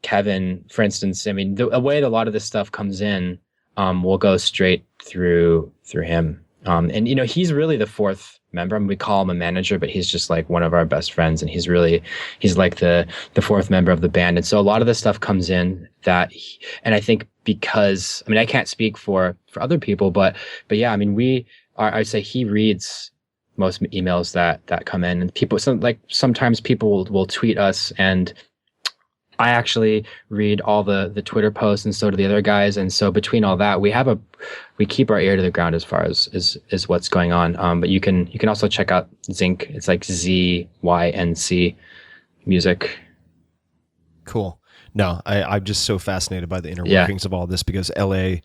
Kevin, for instance, I mean, the way that a lot of this stuff comes in, will go straight through him. And you know, he's really the fourth member. I mean, we call him a manager, but he's just like one of our best friends, and he's like the fourth member of the band. And so a lot of this stuff comes in and I think because, I mean, I can't speak for other people, but yeah, I mean, I'd say he reads most emails that come in, and sometimes people will tweet us, and I actually read all the Twitter posts, and so do the other guys. And so between all that, we keep our ear to the ground as far as what's going on. But you can also check out Zinc. It's like ZYNC music. Cool. No, I'm just so fascinated by the inner workings of all this, because LA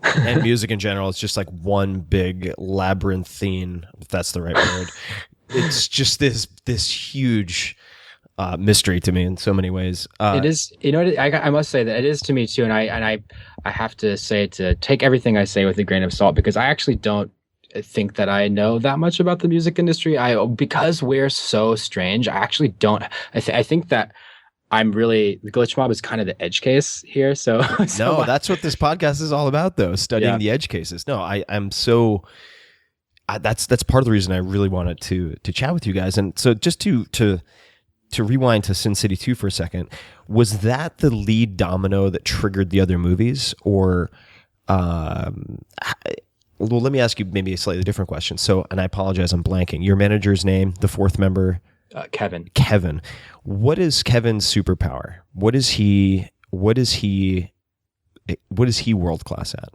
and music in general is just like one big labyrinthine, if that's the right word. It's just this huge mystery to me in so many ways. It is, you know, I must say that it is to me too, and I have to say to take everything I say with a grain of salt, because I actually don't think that I know that much about the music industry. Because we're so strange, I actually don't. I think that the Glitch Mob is kind of the edge case here. So no, that's what this podcast is all about, though, studying the edge cases. No, I'm so. That's part of the reason I really wanted to chat with you guys, and so just to rewind to Sin City 2 for a second, was that the lead domino that triggered the other movies? Or, well, let me ask you maybe a slightly different question. So, and I apologize, I'm blanking. Your manager's name, the fourth member? Kevin. Kevin. What is Kevin's superpower? What is he world class at?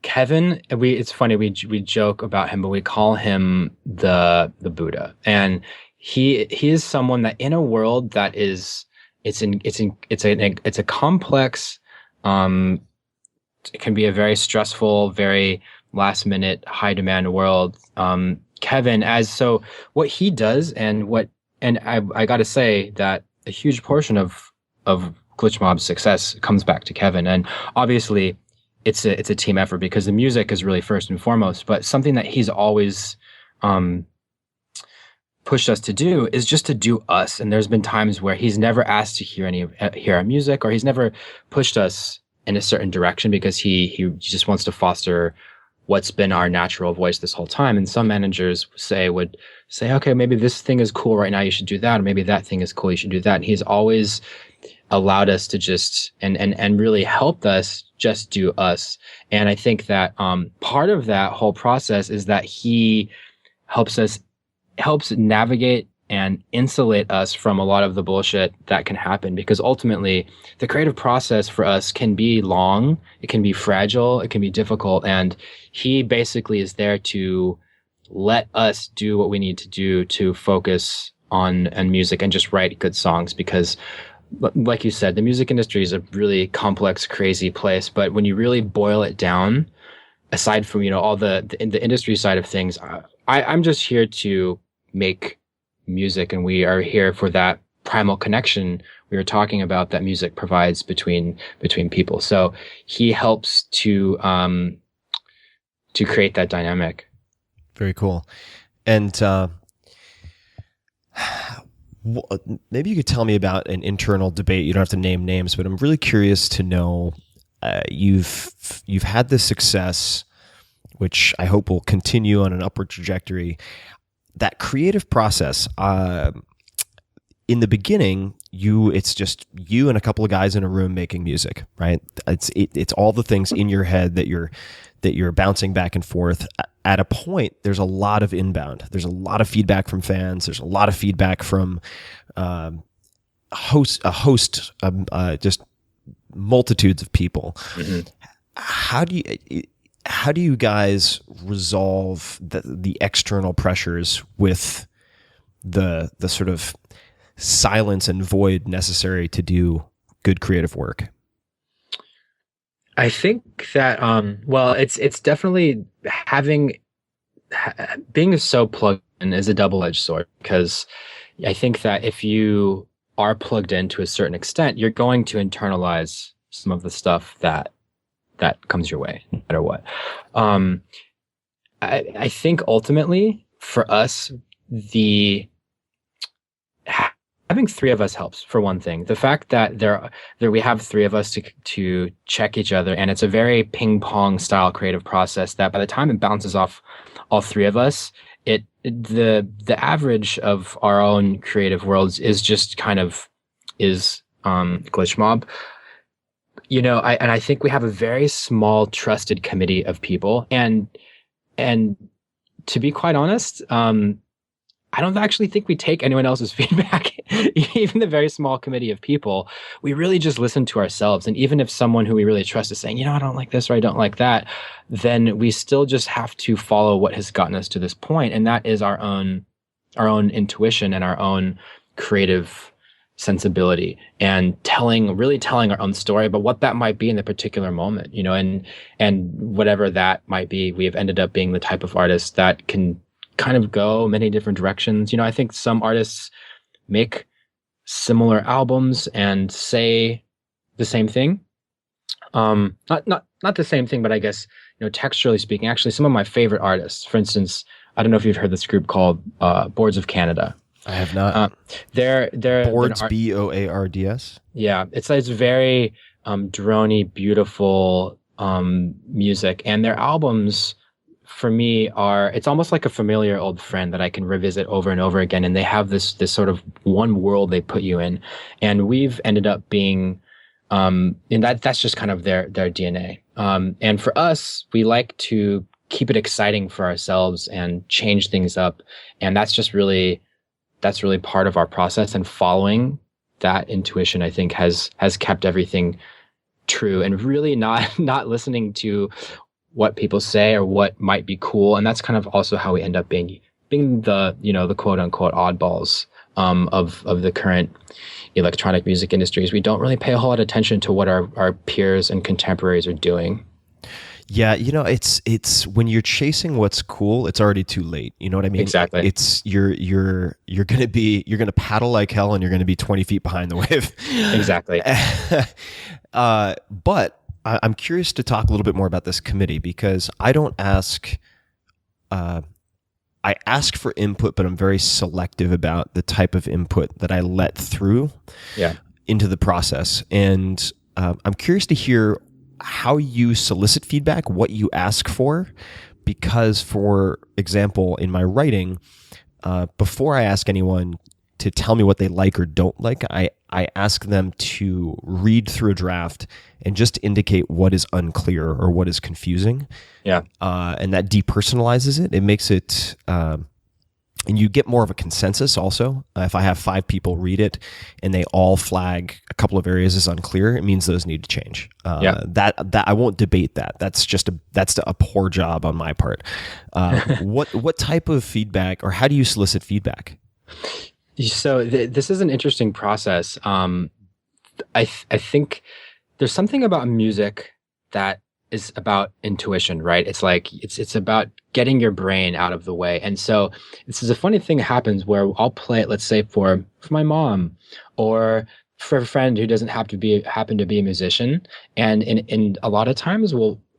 Kevin, it's funny, we joke about him, but we call him the Buddha. And he is someone that, in a world that is, it's a complex, it can be a very stressful, very last minute, high demand world. Kevin, so what he does, and I got to say that a huge portion of Glitch Mob's success comes back to Kevin. And obviously it's a team effort, because the music is really first and foremost, but something that he's always, pushed us to do is just to do us. And there's been times where he's never asked to hear our music, or he's never pushed us in a certain direction, because he just wants to foster what's been our natural voice this whole time. And some managers would say, okay, maybe this thing is cool right now, you should do that, or maybe that thing is cool, you should do that. And he's always allowed us to just and really helped us just do us. And I think that part of that whole process is that he helps navigate and insulate us from a lot of the bullshit that can happen, because ultimately the creative process for us can be long, it can be fragile, it can be difficult, and he basically is there to let us do what we need to do to focus on music and just write good songs. Because like you said, the music industry is a really complex, crazy place, but when you really boil it down, aside from, you know, all the industry side of things, I'm just here to make music, and we are here for that primal connection we were talking about that music provides between people. So he helps to create that dynamic. Very cool. And maybe you could tell me about an internal debate. You don't have to name names, but I'm really curious to know. You've had this success, which I hope will continue on an upward trajectory. That creative process, in the beginning, it's just you and a couple of guys in a room making music, right? It's all the things in your head that you're bouncing back and forth. At a point, there's a lot of inbound. There's a lot of feedback from fans. There's a lot of feedback from a host, just multitudes of people. Mm-hmm. How do you guys resolve the external pressures with the sort of silence and void necessary to do good creative work? I think that it's definitely being so plugged in is a double-edged sword, because I think that if you are plugged in to a certain extent, you're going to internalize some of the stuff that comes your way, no matter what. I think ultimately for us, having having three of us helps, for one thing. The fact that there we have three of us to check each other, and it's a very ping pong style creative process that by the time it bounces off all three of us, the average of our own creative worlds is just kind of glitch mob. I think we have a very small trusted committee of people, and to be quite honest, I don't actually think we take anyone else's feedback, even the very small committee of people. We really just listen to ourselves. And even if someone who we really trust is saying, I don't like this or I don't like that, then we still just have to follow what has gotten us to this point. And that is our own intuition and our own creative sensibility, and really telling our own story about what that might be in the particular moment, and whatever that might be. We have ended up being the type of artist that can kind of go many different directions. I think some artists make similar albums and say the same thing. Not the same thing, but I guess, texturally speaking, actually some of my favorite artists, for instance, I don't know if you've heard this group called Boards of Canada. I have not. They're Boards, Boards. Yeah, it's very drony, beautiful music, and their albums for me it's almost like a familiar old friend that I can revisit over and over again. And they have this sort of one world they put you in, and we've ended up being, and that's just kind of their DNA. And for us, we like to keep it exciting for ourselves and change things up, and that's really part of our process. And following that intuition, I think, has kept everything true, and really not listening to what people say or what might be cool. And that's kind of also how we end up being the, the quote unquote oddballs of the current electronic music industries. We don't really pay a whole lot of attention to what our peers and contemporaries are doing. Yeah, it's when you're chasing what's cool, it's already too late. You know what I mean? Exactly. It's you're gonna paddle like hell, and you're gonna be 20 feet behind the wave. Exactly. But I'm curious to talk a little bit more about this committee, because I don't ask. I ask for input, but I'm very selective about the type of input that I let through into the process. And I'm curious to hear how you solicit feedback, what you ask for, because, for example, in my writing, before I ask anyone to tell me what they like or don't like, I ask them to read through a draft and just indicate what is unclear or what is confusing. Yeah. And that depersonalizes it. It makes it, and you get more of a consensus also. If I have 5 people read it and they all flag a couple of areas as unclear, it means those need to change. That I won't debate that. That's a poor job on my part. What type of feedback, or how do you solicit feedback? So this is an interesting process. I think there's something about music that is about intuition, right? It's like it's about getting your brain out of the way. And so this is a funny thing that happens where I'll play it, let's say for my mom, or for a friend who doesn't happen to be a musician, and in a lot of times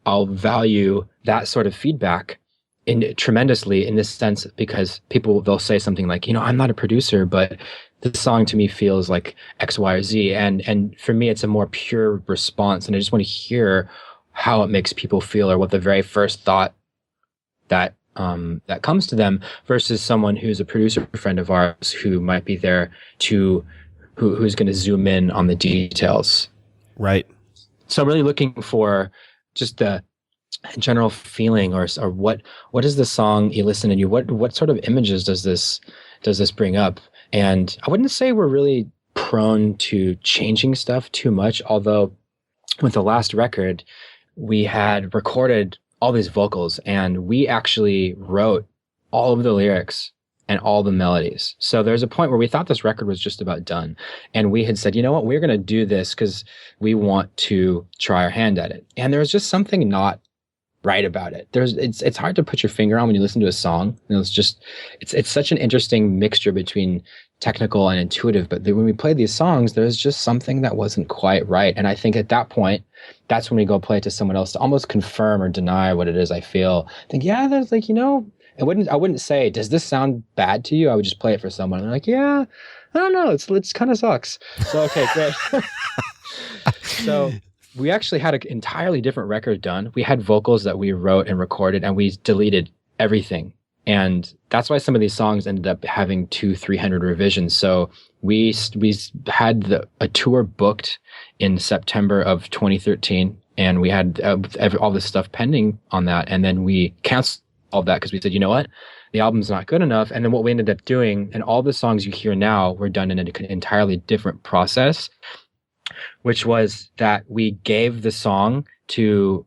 I'll value that sort of feedback tremendously, in this sense, because they'll say something like, I'm not a producer, but this song to me feels like X, Y, or Z. And for me, it's a more pure response. And I just want to hear how it makes people feel, or what the very first thought that comes to them, versus someone who's a producer friend of ours who might be there who's going to zoom in on the details. Right. So I'm really looking for just the general feeling, or what is the song eliciting in you? What sort of images does this bring up? And I wouldn't say we're really prone to changing stuff too much, although with the last record, we had recorded all these vocals, and we actually wrote all of the lyrics and all the melodies. So there's a point where we thought this record was just about done, and we had said, you know what, we're going to do this because we want to try our hand at it. And there was just something not right about it. It's hard to put your finger on when you listen to a song. It's such an interesting mixture between technical and intuitive. But when we played these songs, there's just something that wasn't quite right. And I think at that point, that's when we go play it to someone else to almost confirm or deny what it is I feel. I think, there's I wouldn't say, does this sound bad to you? I would just play it for someone. And they're like, yeah, I don't know. It's kind of sucks. So, okay, great. So we actually had an entirely different record done. We had vocals that we wrote and recorded, and we deleted everything. And that's why some of these songs ended up having 200-300 revisions. So we had a tour booked in September of 2013, and we had all this stuff pending on that. And then we canceled all of that because we said, you know what? The album's not good enough. And then what we ended up doing, and all the songs you hear now were done in an entirely different process, which was that we gave the song to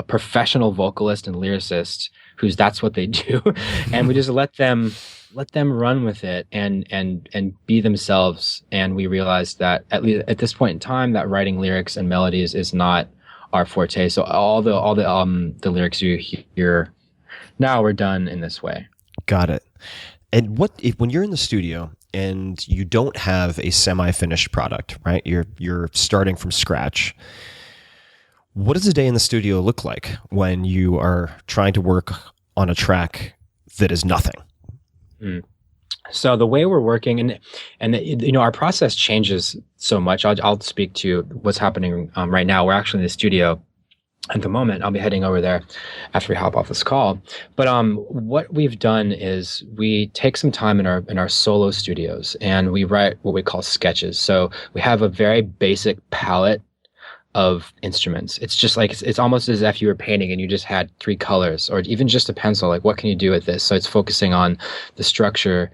a professional vocalist and lyricist that's what they do. And we just let them run with it and be themselves. And we realized that at least at this point in time, that writing lyrics and melodies is not our forte. So all the lyrics you hear now were done in this way. Got it. And when you're in the studio and you don't have a semi-finished product, right? You're starting from scratch. What does a day in the studio look like when you are trying to work on a track that is nothing? So the way we're working, and our process changes so much. I'll speak to what's happening right now. We're actually in the studio at the moment. I'll be heading over there after we hop off this call. But what we've done is we take some time in our solo studios and we write what we call sketches. So we have a very basic palette of instruments. It's just like it's almost as if you were painting and you just had 3 colors, or even just a pencil. Like, what can you do with this? So it's focusing on the structure,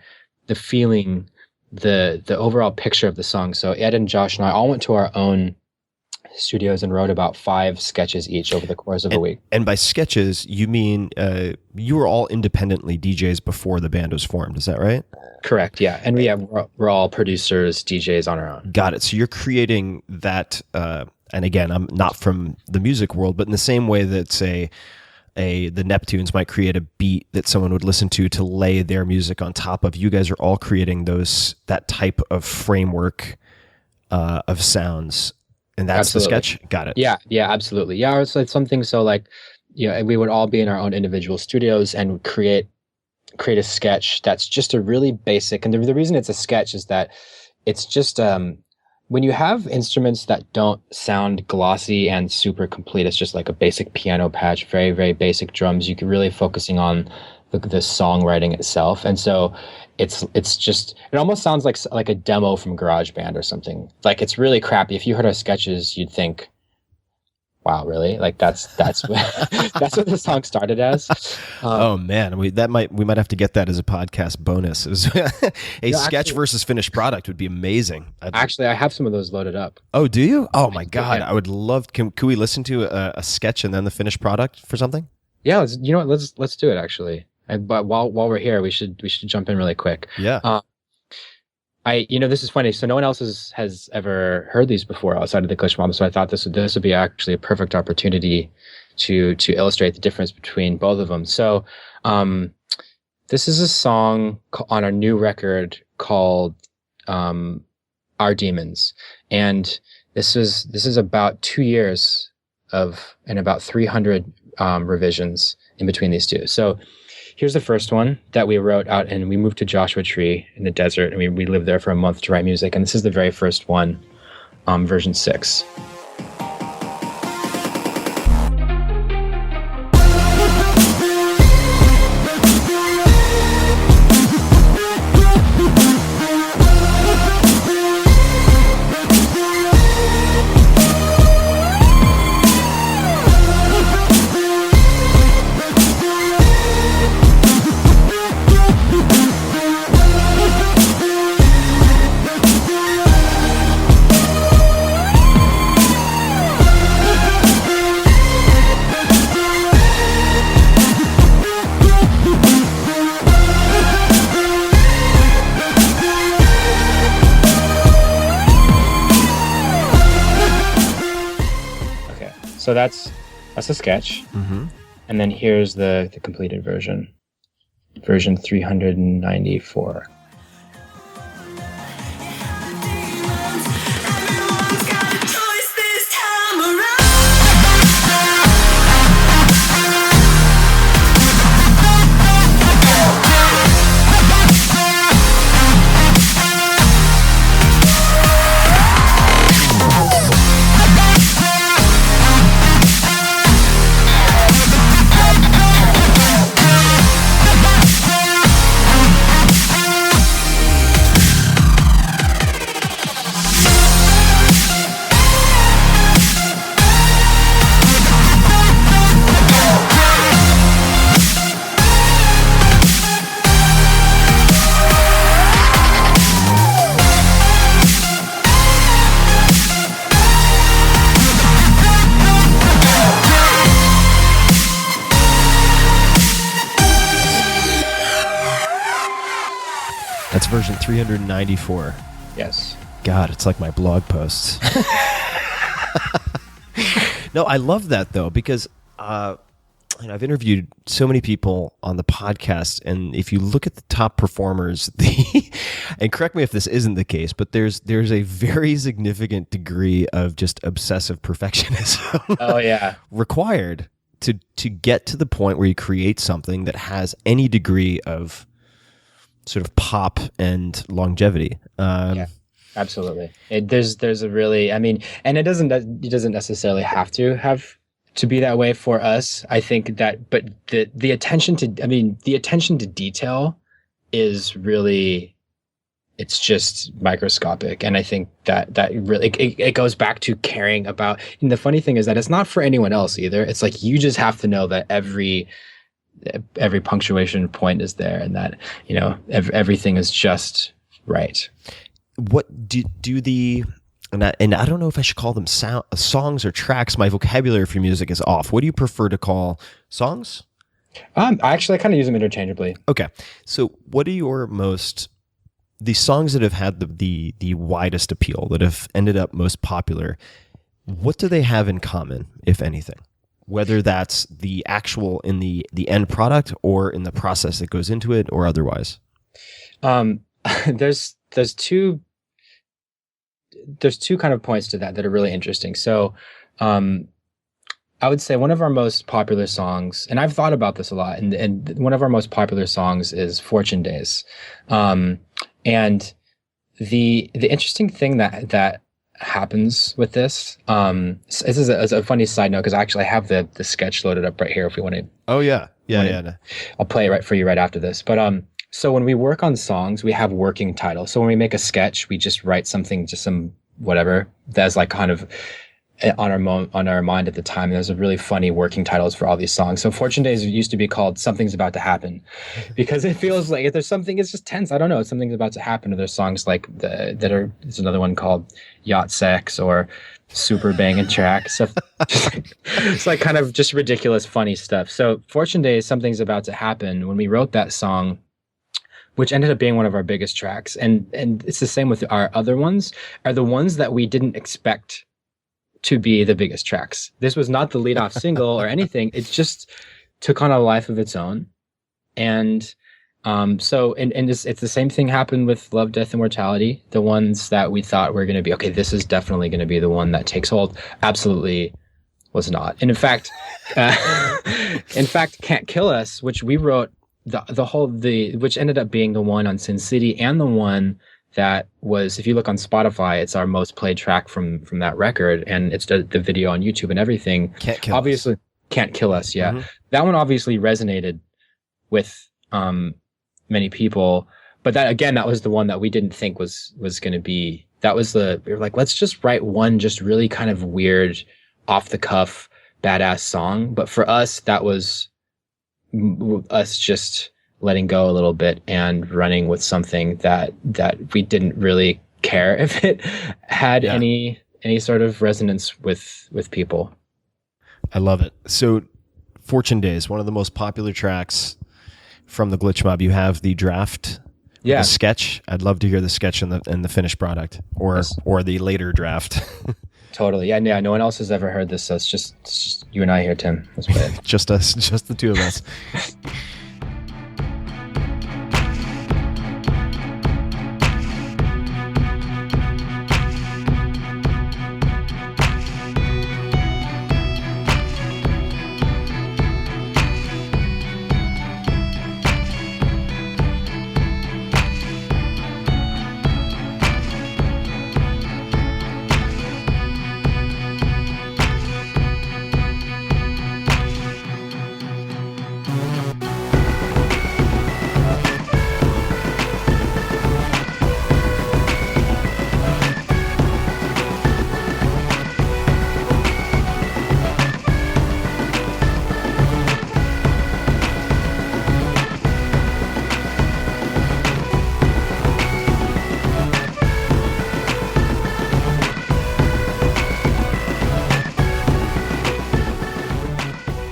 the feeling, the overall picture of the song. So Ed and Josh and I all went to our own studios and wrote about 5 sketches each over the course of a week. And by sketches, you mean you were all independently DJs before the band was formed. Is that right? Correct. Yeah, and we're all producers, DJs on our own. Got it. So you're creating that. And again, I'm not from the music world, but in the same way that, say, the Neptunes might create a beat that someone would listen to lay their music on top of, you guys are all creating that type of framework of sounds, and that's Absolutely. the sketch. Got it. Yeah, absolutely. Yeah, it's like something so like, we would all be in our own individual studios and create a sketch that's just a really basic. And the reason it's a sketch is that it's just when you have instruments that don't sound glossy and super complete, it's just like a basic piano patch, very, very basic drums. You can really focusing on the songwriting itself. And so it almost sounds like a demo from GarageBand or something. Like, it's really crappy. If you heard our sketches, you'd think, wow, really? Like that's what that's what the song started as. Oh man, we might have to get that as a podcast bonus. Sketch versus finished product would be amazing. Actually, I have some of those loaded up. Oh, do you? Oh my god, I would love. Can we listen to a sketch and then the finished product for something? Yeah, let's do it actually. But while we're here, we should jump in really quick. Yeah. This is funny. So no one else has ever heard these before outside of the Glitch Mob. So I thought this would be actually a perfect opportunity to illustrate the difference between both of them. So, this is a song on our new record called "Our Demons," and this is about 2 years and about 300 revisions in between these two. So. Here's the first one that we wrote out, and we moved to Joshua Tree in the desert, and we lived there for a month to write music. And this is the very first one, version 6. So that's a sketch. Mm-hmm. And then here's the completed version 394. That's version 394. Yes. God, it's like my blog posts. No, I love that though, because I've interviewed so many people on the podcast, and if you look at the top performers, and correct me if this isn't the case, but there's a very significant degree of just obsessive perfectionism. Oh yeah. required to get to the point where you create something that has any degree of sort of pop and longevity. Yeah. Absolutely. There's a really, I mean, and it doesn't necessarily have to be that way for us. I think that, but the attention to detail is really, it's just microscopic. And I think that really, it goes back to caring about, and the funny thing is that it's not for anyone else either. It's like, you just have to know that every punctuation point is there, and that, you know, everything is just right. What do the and I don't know if I should call them songs or tracks. My vocabulary for music is off. What do you prefer to call songs? I kind of use them interchangeably. Okay, so what are the songs that have had the widest appeal, that have ended up most popular? What do they have in common, if anything? Whether that's the actual in the end product, or in the process that goes into it, or otherwise. There's two kind of points to that are really interesting. So I would say one of our most popular songs, and I've thought about this a lot, and one of our most popular songs is Fortune Days. And the interesting thing that happens with this is a funny side note, because I actually have the sketch loaded up right here if we want to. Oh yeah. I'll play it right for you right after this. But so when we work on songs, we have working titles. So when we make a sketch, we just write something, just some whatever that's like kind of on our mind at the time. There's a really funny working titles for all these songs. So Fortune Days used to be called Something's About to Happen, because it feels like if there's something, it's just tense. I don't know, something's about to happen. Or there's songs like there's another one called Yacht Sex or Super Bangin' Track. So it's like kind of just ridiculous, funny stuff. So Fortune Days, Something's About to Happen, when we wrote that song, which ended up being one of our biggest tracks, and it's the same with our other ones, are the ones that we didn't expect to be the biggest tracks. This was not the lead-off single or anything. It just took on a life of its own. And so it's the same thing happened with Love, Death, and Mortality. The ones that we thought were going to be, okay, this is definitely going to be the one that takes hold, absolutely was not. And in fact, Can't Kill Us, which we wrote, which ended up being the one on Sin City, and the one that was, if you look on Spotify, it's our most played track from that record, and it's the video on YouTube and everything. Can't Kill Us, yeah. Mm-hmm. That one obviously resonated with many people, but that was the one that we didn't think was going to be. We were like, let's just write one just really kind of weird, off the cuff, badass song. But for us, that was us just letting go a little bit and running with something that we didn't really care if it had any sort of resonance with people. I love it. So Fortune Days, one of the most popular tracks from the Glitch Mob. You have the draft, the sketch. I'd love to hear the sketch and the finished product, or the later draft. Totally. Yeah. No one else has ever heard this, so it's just you and I here, Tim. Let's play it. Just us, just the two of us.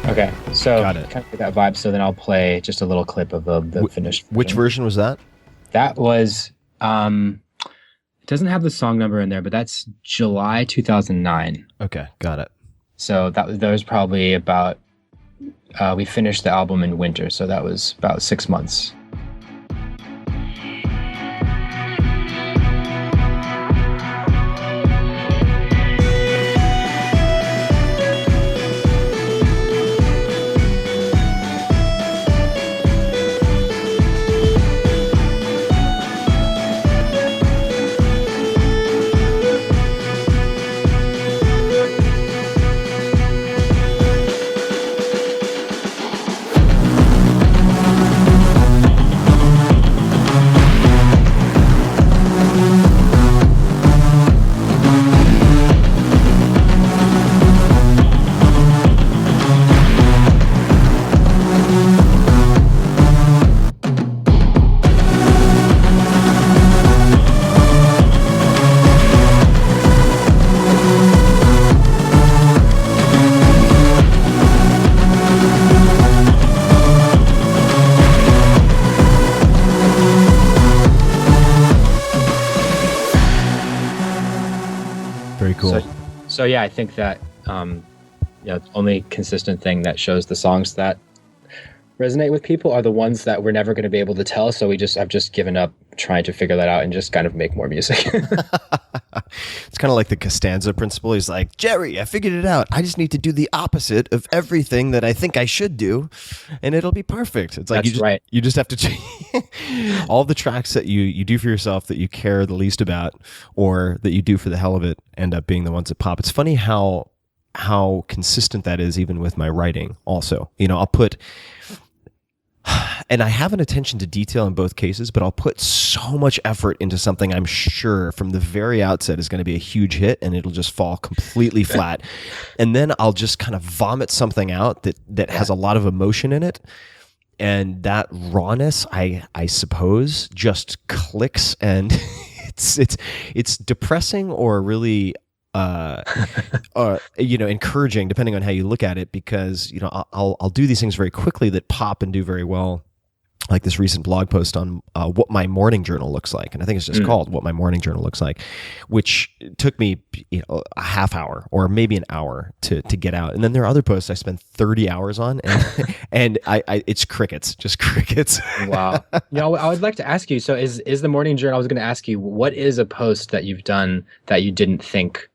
Okay, so got it. Kind of that vibe. So then I'll play just a little clip of the finished. Which version was that? That was it doesn't have the song number in there, but that's July 2009. Okay, got it. So that was probably about we finished the album in winter, so that was about 6 months. Very cool. So yeah, I think that the only consistent thing that shows the songs that resonate with people are the ones that we're never going to be able to tell. So I've just given up trying to figure that out and just kind of make more music. It's kind of like the Costanza principle. He's like, Jerry, I figured it out. I just need to do the opposite of everything that I think I should do, and it'll be perfect. It's like you just have to change all the tracks that you do for yourself that you care the least about, or that you do for the hell of it, end up being the ones that pop. It's funny how consistent that is, even with my writing. Also, I'll put. And I have an attention to detail in both cases, but I'll put so much effort into something I'm sure from the very outset is going to be a huge hit, and it'll just fall completely flat. And then I'll just kind of vomit something out that has a lot of emotion in it. And that rawness, I suppose, just clicks, and it's depressing or really encouraging, depending on how you look at it, because I'll do these things very quickly that pop and do very well, like this recent blog post on what my morning journal looks like, and I think it's just called What My Morning Journal Looks Like, which took me a half hour or maybe an hour to get out. And then there are other posts I spend 30 hours on, and it's crickets, just crickets. Wow. I would like to ask you, so is the morning journal, I was going to ask you, what is a post that you've done that you didn't think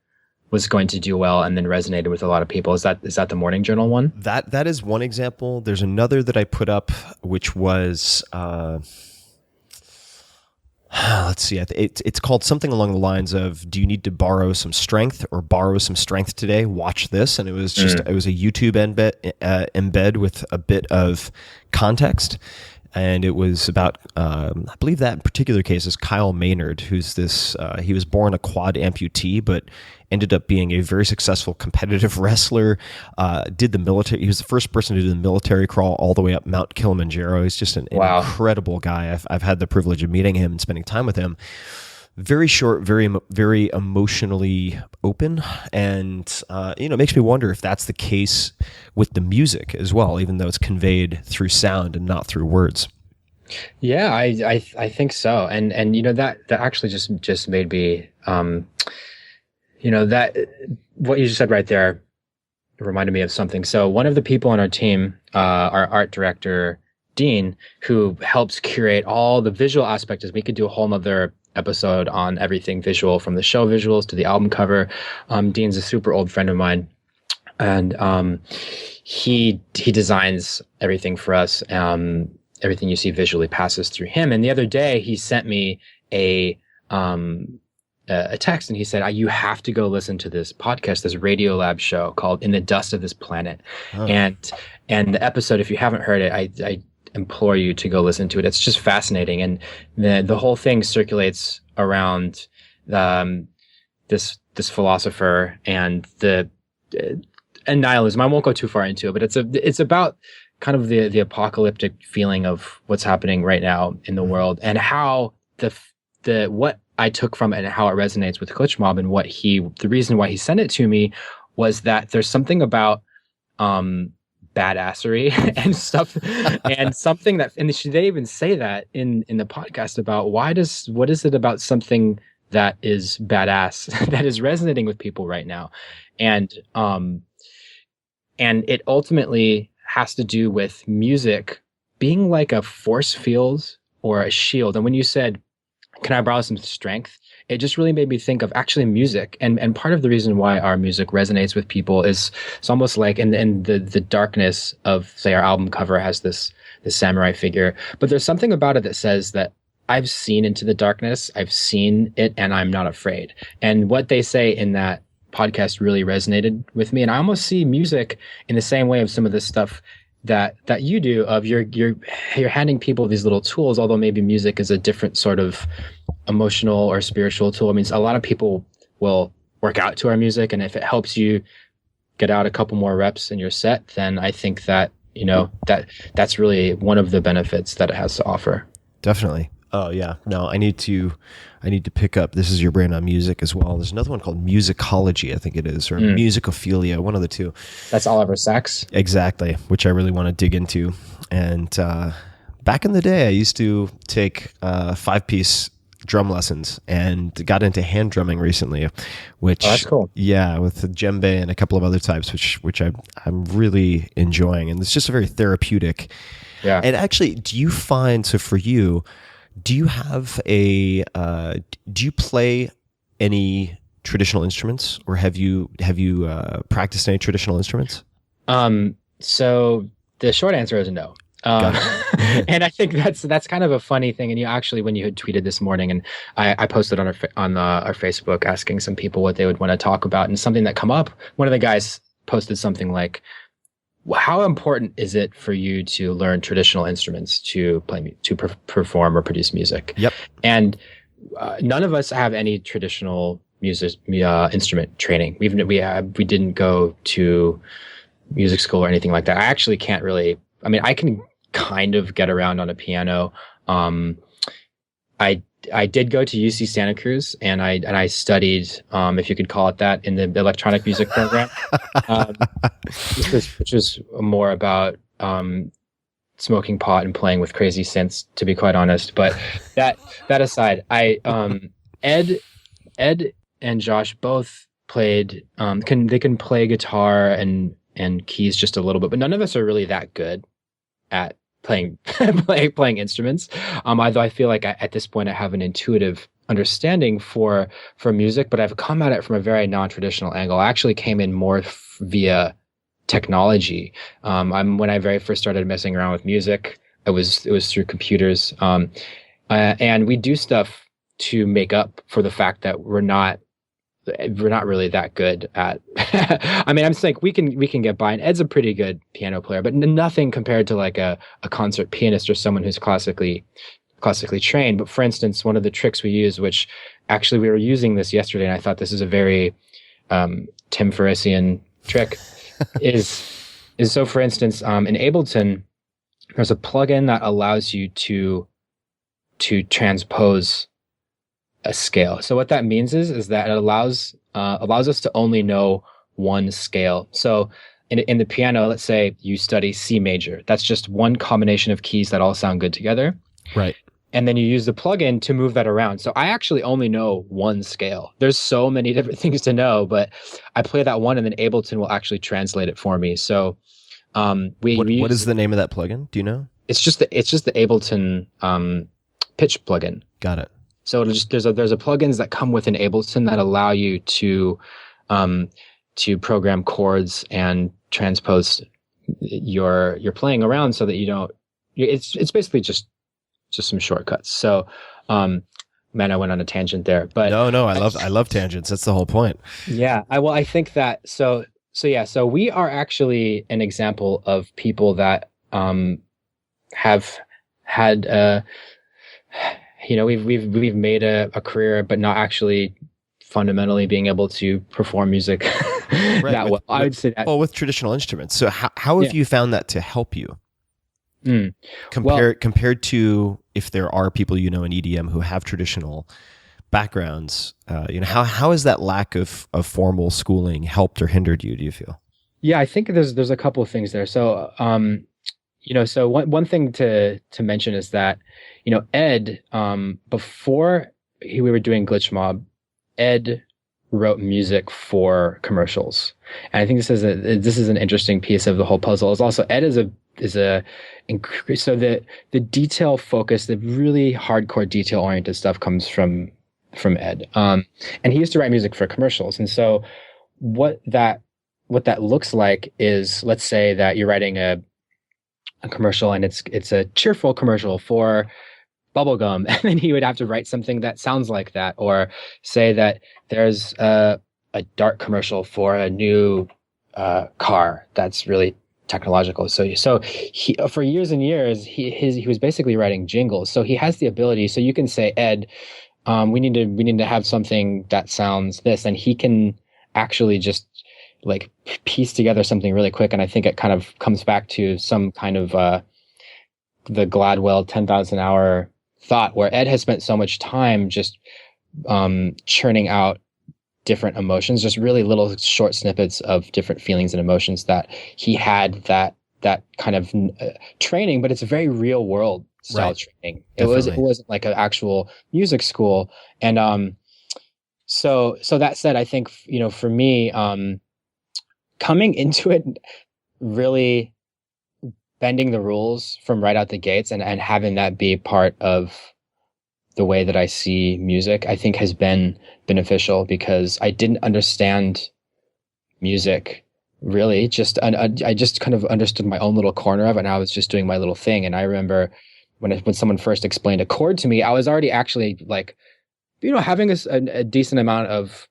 was going to do well and then resonated with a lot of people? Is that the morning journal one? That is one example. There's another that I put up, which was let's see, it's called something along the lines of, do you need to borrow some strength or borrow some strength today? Watch this. And it was just it was a YouTube embed with a bit of context. And it was about, I believe that in particular case is Kyle Maynard, who's this, he was born a quad amputee, but ended up being a very successful competitive wrestler, did the military, he was the first person to do the military crawl all the way up Mount Kilimanjaro. He's just an incredible guy. I've had the privilege of meeting him and spending time with him. Very short, very, very emotionally open, and it makes me wonder if that's the case with the music as well, even though it's conveyed through sound and not through words. Yeah, I think so, and that actually just made me, that what you just said right there reminded me of something. So one of the people on our team, our art director Dean, who helps curate all the visual aspects, we could do a whole nother episode on everything visual, from the show visuals to the album cover. Dean's a super old friend of mine, and he designs everything for us. Everything you see visually passes through him. And the other day he sent me a text, and he said, you have to go listen to this podcast, this Radiolab show called In the Dust of This Planet. Oh. And the episode, if you haven't heard it, I implore you to go listen to it. It's just fascinating. And the whole thing circulates around this philosopher and and nihilism. I won't go too far into it, but it's about kind of the apocalyptic feeling of what's happening right now in the world, and how what I took from it and how it resonates with Glitch Mob, and the reason why he sent it to me was that there's something about badassery and stuff, and something that, and they even say that in the podcast about what is it about something that is badass that is resonating with people right now, and it ultimately has to do with music being like a force field or a shield. And when you said, can I borrow some strength? It just really made me think of actually music. And part of the reason why our music resonates with people is it's almost like in the darkness of, say, our album cover has this samurai figure. But there's something about it that says that I've seen into the darkness, I've seen it, and I'm not afraid. And what they say in that podcast really resonated with me. And I almost see music in the same way of some of this stuff that you do, of you're handing people these little tools, although maybe music is a different sort of emotional or spiritual tool. I mean, a lot of people will work out to our music, and if it helps you get out a couple more reps in your set, then I think that, that's really one of the benefits that it has to offer. Definitely. Oh yeah. No, I need to pick up. This is your brand on music as well. There's another one called musicology, I think it is, or musicophilia, one of the two. That's Oliver Sacks. Exactly, which I really want to dig into. And back in the day, I used to take 5-piece drum lessons and got into hand drumming recently, which that's cool. Yeah, with the djembe and a couple of other types, which I'm really enjoying, and it's just a very therapeutic. Yeah. And actually, do you find, so for you, do you have do you play any traditional instruments, or have you practiced any traditional instruments? So the short answer is no. And I think that's kind of a funny thing. And you actually, when you had tweeted this morning, and I posted on our Facebook asking some people what they would want to talk about, and something that come up, one of the guys posted something like, how important is it for you to learn traditional instruments to perform or produce music? Yep. And none of us have any traditional instrument training. We didn't go to music school or anything like that. I actually can't really. I mean, I can kind of get around on a piano. I did go to UC Santa Cruz, and I studied, if you could call it that, in the electronic music program, which was more about smoking pot and playing with crazy synths, to be quite honest. But that aside, Ed and Josh both played. They can play guitar and keys just a little bit, but none of us are really that good at playing instruments. Although I feel like at this point I have an intuitive understanding for music, but I've come at it from a very non-traditional angle. I actually came in more via technology. When I very first started messing around with music, it was through computers, and we do stuff to make up for the fact that we're not really that good at. I mean, I'm just like, we can get by, and Ed's a pretty good piano player, but nothing compared to like a concert pianist or someone who's classically trained. But for instance, one of the tricks we use, which actually we were using this yesterday, and I thought this is a very Tim Ferrissian trick, is so for instance, in Ableton, there's a plugin that allows you to transpose a scale. So what that means is that it allows us to only know one scale. So in the piano, let's say you study C major. That's just one combination of keys that all sound good together. Right. And then you use the plugin to move that around. So I actually only know one scale. There's so many different things to know, but I play that one, and then Ableton will actually translate it for me. So what is the name of that plugin? Do you know? It's just the Ableton pitch plugin. Got it. So it'll just there's a plugins that come with an Ableton that allow you to program chords and transpose your playing around so that you don't. It's basically just some shortcuts. So, man, I went on a tangent there, but no, I love tangents. That's the whole point. Yeah, I think that so we are actually an example of people that have had we've made a career, but not actually fundamentally being able to perform music that well. I would say that. Well, with traditional instruments. So how have you found that to help you? Compared to if there are people in EDM who have traditional backgrounds, how has that lack of formal schooling helped or hindered you, do you feel? Yeah, I think there's a couple of things there. So, so one thing to mention is that, Ed, before we were doing Glitch Mob, Ed wrote music for commercials, and I think this is an interesting piece of the whole puzzle. Is also Ed so the detail focus, the really hardcore detail oriented stuff comes from Ed, and he used to write music for commercials, and so what that looks like is, let's say that you're writing a commercial and it's a cheerful commercial for bubblegum, and then he would have to write something that sounds like that, or say that there's a dark commercial for a new car that's really technological. So he, for years and years, he was basically writing jingles. So he has the ability. So you can say, Ed, we need to have something that sounds this, and he can actually just like piece together something really quick. And I think it kind of comes back to some kind of the Gladwell 10,000 hour thought, where Ed has spent so much time just churning out different emotions, just really little short snippets of different feelings and emotions, that he had that kind of training, but it's a very real world style training. It wasn't like an actual music school. And so that said, I think, for me, coming into it really bending the rules from right out the gates, and having that be part of the way that I see music, I think has been beneficial, because I didn't understand music really. I just kind of understood my own little corner of it, and I was just doing my little thing. And I remember when someone first explained a chord to me, I was already actually like, having a decent amount of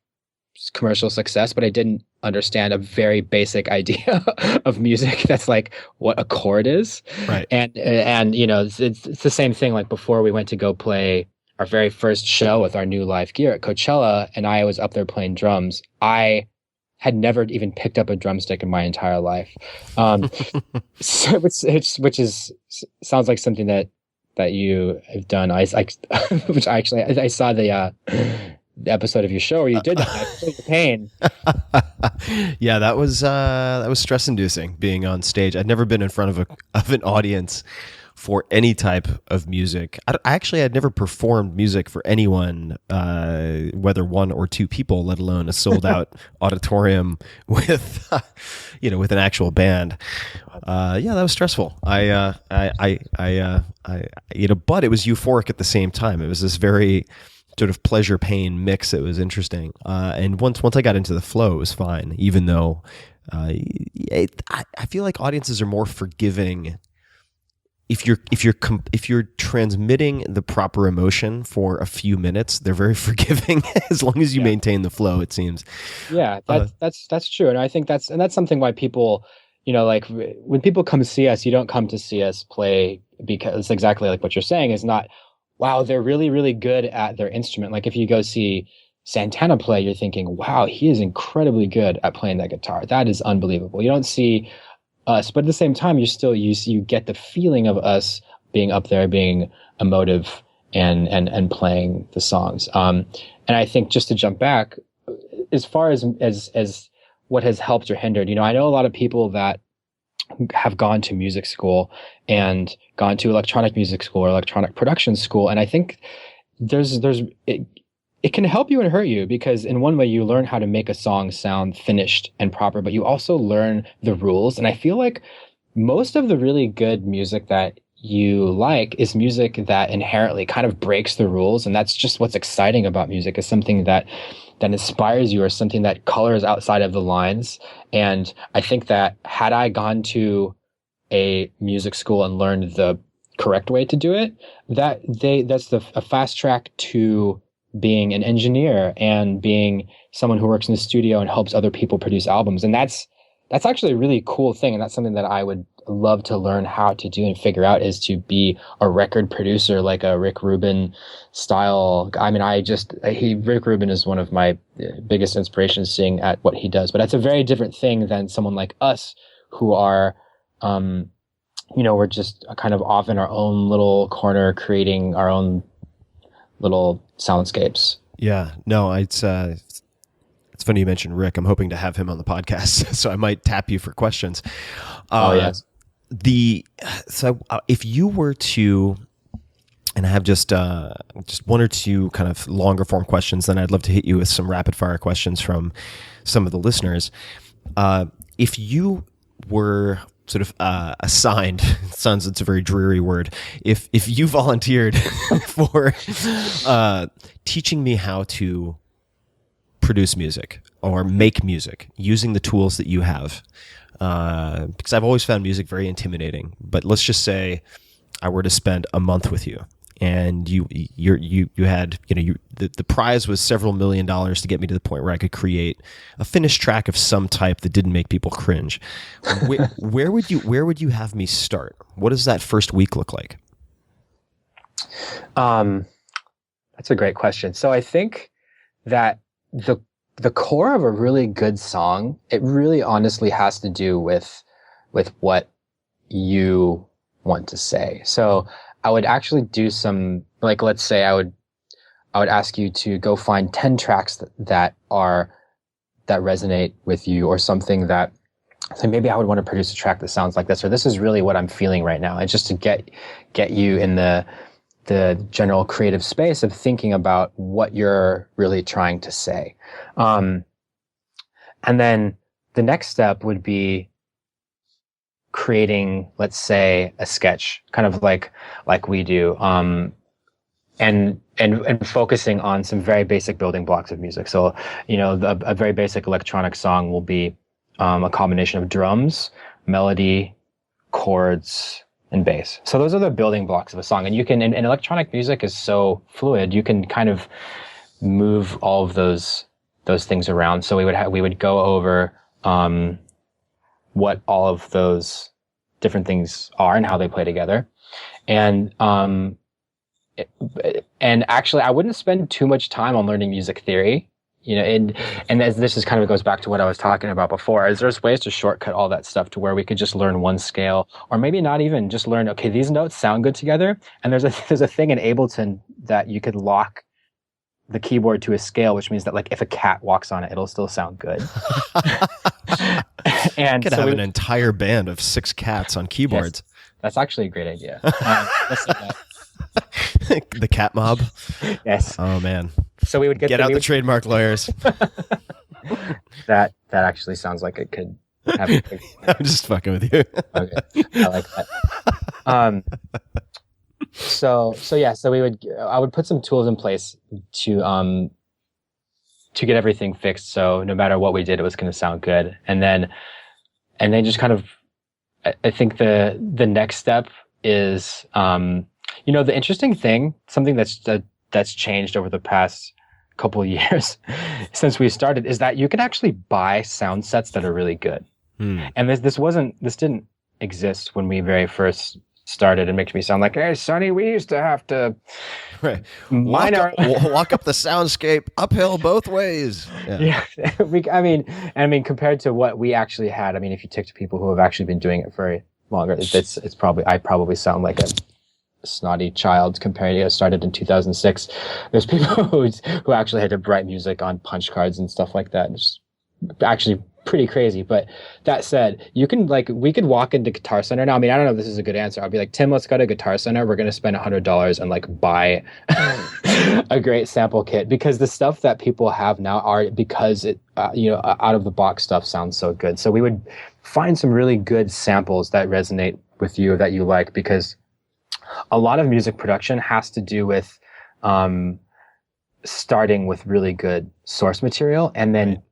commercial success, but I didn't understand a very basic idea of music. That's like what a chord is. Right. And it's the same thing. Like before we went to go play our very first show with our new live gear at Coachella, and I was up there playing drums. I had never even picked up a drumstick in my entire life. So which sounds like something that you have done. I saw the episode of your show where you did that. I feel your pain. Yeah, that was stress inducing, being on stage. I'd never been in front of an audience for any type of music. I actually had never performed music for anyone, whether one or two people, let alone a sold out auditorium with with an actual band. Yeah, that was stressful. But it was euphoric at the same time. It was this very sort of pleasure pain mix. It was interesting. And once I got into the flow, it was fine, even though I feel like audiences are more forgiving if you're transmitting the proper emotion for a few minutes. They're very forgiving as long as you maintain the flow, it seems. Yeah, that's true. And I think that's something why people, like when people come to see us, you don't come to see us play because it's exactly like what you're saying, is not, wow, they're really, really good at their instrument. Like if you go see Santana play, you're thinking, wow, he is incredibly good at playing that guitar. That is unbelievable. You don't see us, but at the same time, you get the feeling of us being up there, being emotive and playing the songs. And I think, just to jump back, as far as what has helped or hindered, I know a lot of people that have gone to music school and gone to electronic music school or electronic production school, and I think it can help you and hurt you, because in one way you learn how to make a song sound finished and proper, but you also learn the rules. And I feel like most of the really good music that you like is music that inherently kind of breaks the rules, and that's just what's exciting about music, is something that inspires you, or something that colors outside of the lines. And I think that had I gone to a music school and learned the correct way to do it, that's a fast track to being an engineer and being someone who works in the studio and helps other people produce albums. And that's actually a really cool thing. And that's something that I would love to learn how to do and figure out, is to be a record producer, like a Rick Rubin style. I mean, Rick Rubin is one of my biggest inspirations, seeing at what he does, but that's a very different thing than someone like us who are, we're just kind of off in our own little corner, creating our own little soundscapes. Yeah, no, it's It's funny you mentioned Rick. I'm hoping to have him on the podcast, so I might tap you for questions. Yes. If you were to, and I have just one or two kind of longer form questions, then I'd love to hit you with some rapid fire questions from some of the listeners. If you were sort of assigned, it's a very dreary word. If you volunteered for teaching me how to produce music or make music using the tools that you have, because I've always found music very intimidating. But let's just say I were to spend a month with you, and you had, the prize was several $1 million to get me to the point where I could create a finished track of some type that didn't make people cringe. Where would you have me start? What does that first week look like? That's a great question. So I think that the core of a really good song, it really honestly has to do with what you want to say. So I would actually do some, like, let's say I would ask you to go find 10 tracks that resonate with you, or something that, so maybe I would want to produce a track that sounds like this, or this is really what I'm feeling right now. And just to get you in the general creative space of thinking about what you're really trying to say. And then the next step would be creating, let's say, a sketch, kind of like we do, and focusing on some very basic building blocks of music. So, a very basic electronic song will be a combination of drums, melody, chords, and bass. So those are the building blocks of a song. And you can, and electronic music is so fluid, you can kind of move all of those things around. So we would go over what all of those different things are and how they play together. And actually, I wouldn't spend too much time on learning music theory, and as this is kind of goes back to what I was talking about before, is there's ways to shortcut all that stuff to where we could just learn one scale, or maybe not even just learn, okay, these notes sound good together. And there's a thing in Ableton that you could lock the keyboard to a scale, which means that, like, if a cat walks on it, it'll still sound good. And could have an entire band of 6 cats on keyboards. Yes, that's actually a great idea. The cat mob. Yes. Oh man. So we would get out the trademark lawyers. That actually sounds like it could happen. I'm just fucking with you. Okay, I like that. So I would put some tools in place to get everything fixed. So no matter what we did, it was going to sound good. And then just kind of, I think the next step is, the interesting thing, something that's changed over the past couple of years since we started, is that you can actually buy sound sets that are really good. And this didn't exist when we very first started. It makes me sound like, hey, Sonny, we used to have to walk up the soundscape uphill both ways. Yeah. I mean, compared to what we actually had, I mean, if you talk to people who have actually been doing it for longer, I probably sound like a snotty child compared to it started in 2006. There's people who actually had to write music on punch cards and stuff like that. It's actually pretty crazy. But that said, we could walk into Guitar Center now. I mean, I don't know if this is a good answer. I'll be like, Tim, let's go to Guitar Center. We're going to spend $100 and buy a great sample kit, because the stuff that people have now are because it, out of the box stuff sounds so good. So we would find some really good samples that resonate with you, that you like, because a lot of music production has to do with starting with really good source material, and then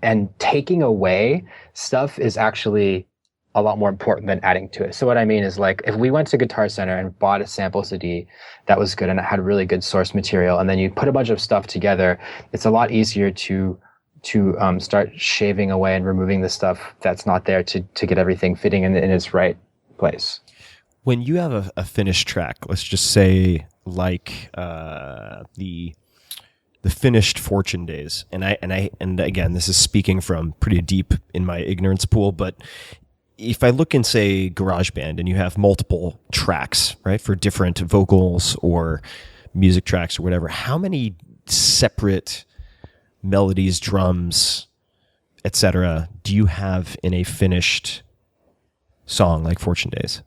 and taking away stuff is actually a lot more important than adding to it. So what I mean is, like, if we went to Guitar Center and bought a sample CD that was good and it had really good source material, and then you put a bunch of stuff together, it's a lot easier to start shaving away and removing the stuff that's not there to get everything fitting in its right place. When you have a finished track, let's just say like the finished Fortune Days, and again, this is speaking from pretty deep in my ignorance pool, but if I look in, say, GarageBand, and you have multiple tracks, right, for different vocals or music tracks or whatever, how many separate melodies, drums, etc. do you have in a finished song like Fortune Days?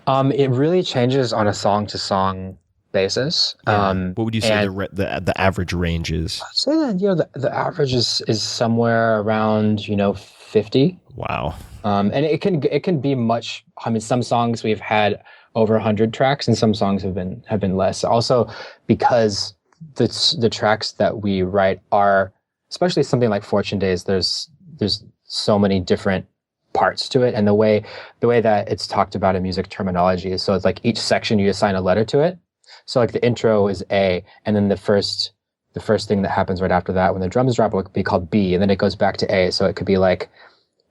It really changes on a song to song basis. What would you say the average range is? I'd say that the average is somewhere around 50. Wow. And it can be much. I mean, some songs we've had over 100 tracks, and some songs have been less. Also, because the tracks that we write are, especially something like Fortune Days, there's so many different parts to it, and the way that it's talked about in music terminology is, so it's like each section you assign a letter to it. So like the intro is A, and then the first thing that happens right after that when the drums drop would be called B, and then it goes back to A. So it could be like,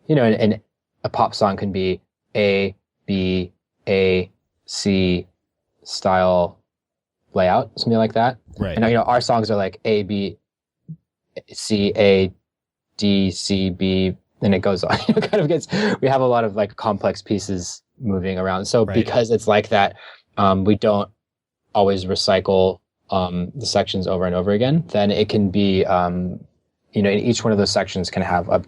and a pop song can be A, B, A, C style layout, something like that. Right. And our songs are like A, B, C, A, D, C, B, and it goes on. We have a lot of like complex pieces moving around. So because it's like that, we don't always recycle the sections over and over again. Then it can be, in each one of those sections can have up,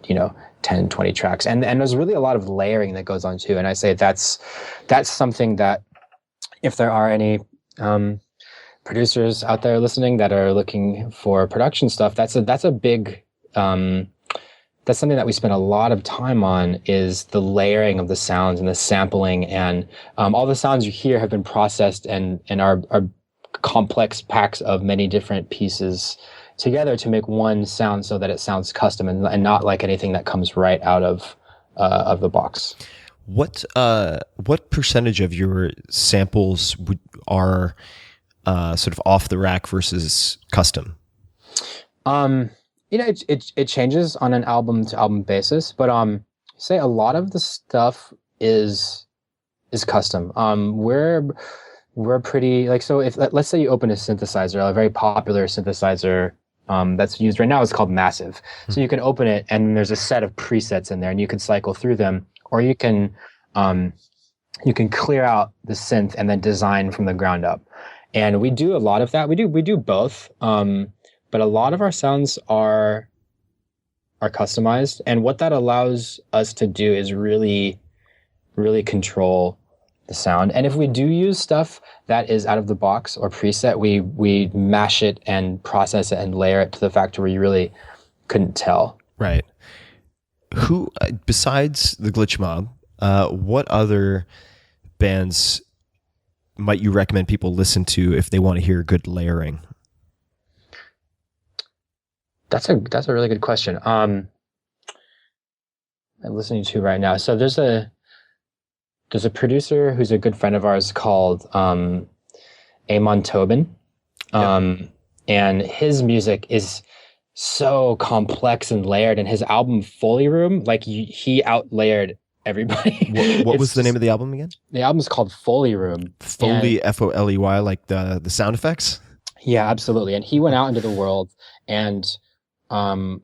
10, 20 tracks. And there's really a lot of layering that goes on too. And I say that's something that if there are any producers out there listening that are looking for production stuff, that's a big, that's something that we spend a lot of time on, is the layering of the sounds and the sampling, and all the sounds you hear have been processed and are complex packs of many different pieces together to make one sound, so that it sounds custom and not like anything that comes right out of the box. What percentage of your samples are sort of off the rack versus custom? It changes on an album to album basis, but say a lot of the stuff is custom. We're pretty like, so if let's say you open a synthesizer, a very popular synthesizer that's used right now is called Massive. So you can open it and there's a set of presets in there, and you can cycle through them, or you can clear out the synth and then design from the ground up. And we do a lot of that. We do both. But a lot of our sounds are customized, and what that allows us to do is really, really control the sound. And if we do use stuff that is out of the box or preset, we mash it and process it and layer it to the fact where you really couldn't tell. Right. Who, besides the Glitch Mob, what other bands might you recommend people listen to if they want to hear good layering? That's a really good question. I'm listening to right now. So there's a producer who's a good friend of ours called Amon Tobin. And his music is so complex and layered, and his album Foley Room, like he out-layered everybody. What was the name of the album again? The album's called Foley Room. Foley, Foley, like the sound effects? Yeah, absolutely. And he went out into the world and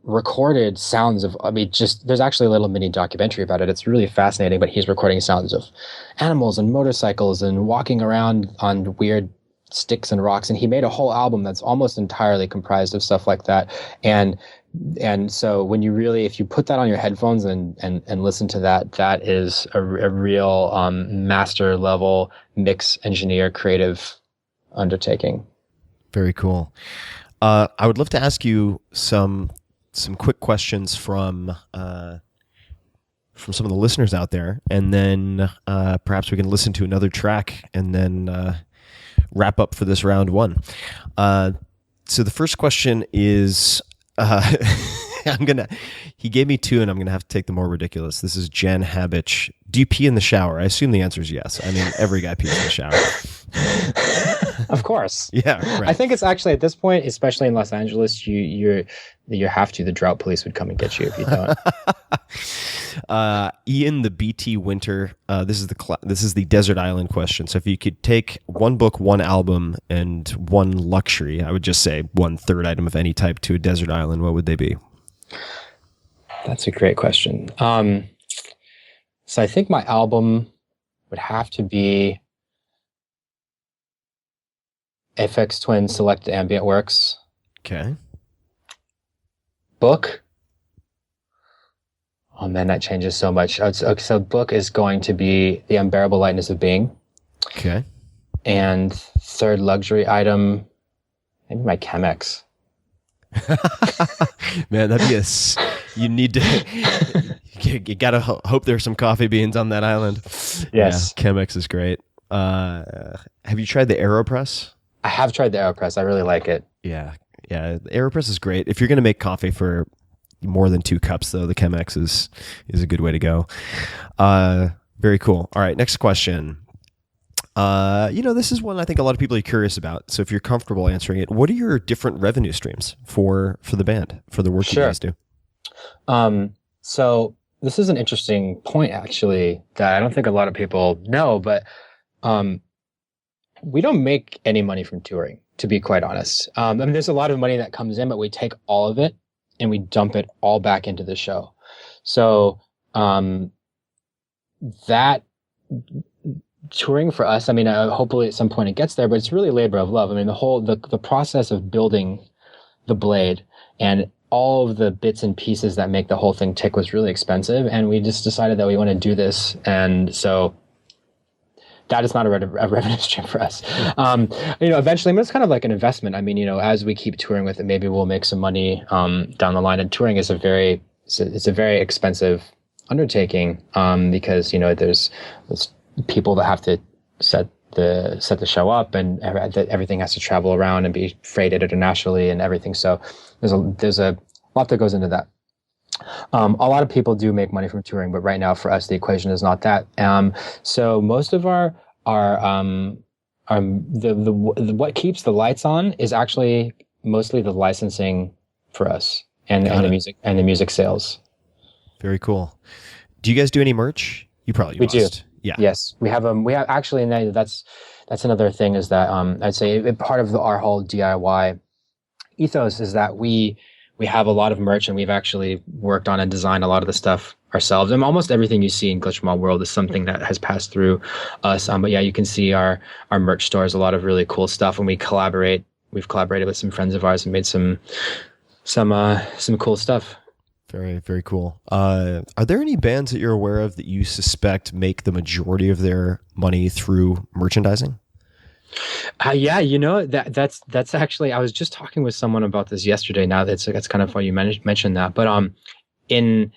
recorded sounds of, there's actually a little mini documentary about it. It's really fascinating, but he's recording sounds of animals and motorcycles and walking around on weird sticks and rocks. And he made a whole album that's almost entirely comprised of stuff like that. And so when if you put that on your headphones and listen to that, that is a real master level mix engineer creative undertaking. Very cool. I would love to ask you some quick questions from some of the listeners out there, and then perhaps we can listen to another track and then wrap up for this round one. So the first question is, he gave me two, and I'm gonna have to take the more ridiculous. This is Jen Habich. Do you pee in the shower? I assume the answer is yes. I mean, every guy pees in the shower. Of course. Yeah, right. I think it's actually at this point, especially in Los Angeles, you have to. The drought police would come and get you if you don't. Ian the BT Winter. This is the desert island question. So if you could take one book, one album, and one luxury, I would just say one third item of any type to a desert island, what would they be? That's a great question. So I think my album would have to be Aphex Twin Select Ambient Works. Okay. book. Oh man, that changes so much. Okay, so book is going to be The Unbearable Lightness of Being. Okay. And third luxury item, maybe my Chemex. Man, that'd be you need to, you gotta hope there's some coffee beans on that island. Yes. Yeah, Chemex is great. Have you tried the AeroPress? I have tried the AeroPress. I really like it. Yeah. The AeroPress is great. If you're going to make coffee for more than 2 cups, though, the Chemex is a good way to go. Very cool. All right, next question. This is one I think a lot of people are curious about. So if you're comfortable answering it, what are your different revenue streams for the band, for the work you guys do? So this is an interesting point, actually, that I don't think a lot of people know, but we don't make any money from touring, to be quite honest. I mean, there's a lot of money that comes in, but we take all of it and we dump it all back into the show. So that touring for us, I mean, hopefully at some point it gets there, but it's really labor of love. I mean, the process of building the Blade and all of the bits and pieces that make the whole thing tick was really expensive, and we just decided that we want to do this, and so that is not a revenue stream for us. Eventually, I mean, it's kind of like an investment. I mean, as we keep touring with it, maybe we'll make some money down the line. And touring is a very expensive undertaking because there's people that have to set the show up, and everything has to travel around and be freighted internationally and everything. So there's a lot that goes into that. A lot of people do make money from touring, but right now for us the equation is not that. So most of our what keeps the lights on is actually mostly the licensing for us and the music sales. Very cool. Do you guys do any merch? You probably we must. do. Yeah. Yes, we have actually, and that's another thing is that I'd say part of our whole DIY ethos is that we have a lot of merch, and we've actually worked on and designed a lot of the stuff ourselves. And almost everything you see in Glitch Mob World is something that has passed through us. But yeah, you can see our merch stores, a lot of really cool stuff, and we've collaborated with some friends of ours and made some cool stuff. Very, very cool. Are there any bands that you're aware of that you suspect make the majority of their money through merchandising? Yeah, that's actually, I was just talking with someone about this yesterday. Now that's kind of funny you mentioned that, but in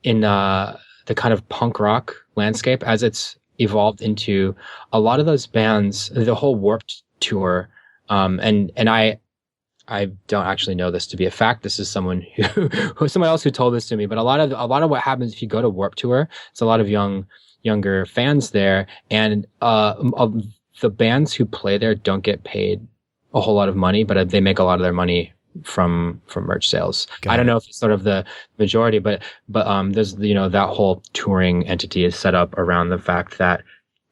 the kind of punk rock landscape, as it's evolved into a lot of those bands, the whole Warped tour, and I don't actually know this to be a fact. This is someone else who told this to me. But a lot of what happens if you go to Warped Tour, it's a lot of younger fans there, and the bands who play there don't get paid a whole lot of money, but they make a lot of their money from merch sales. I don't know if it's sort of the majority, but there's that whole touring entity is set up around the fact that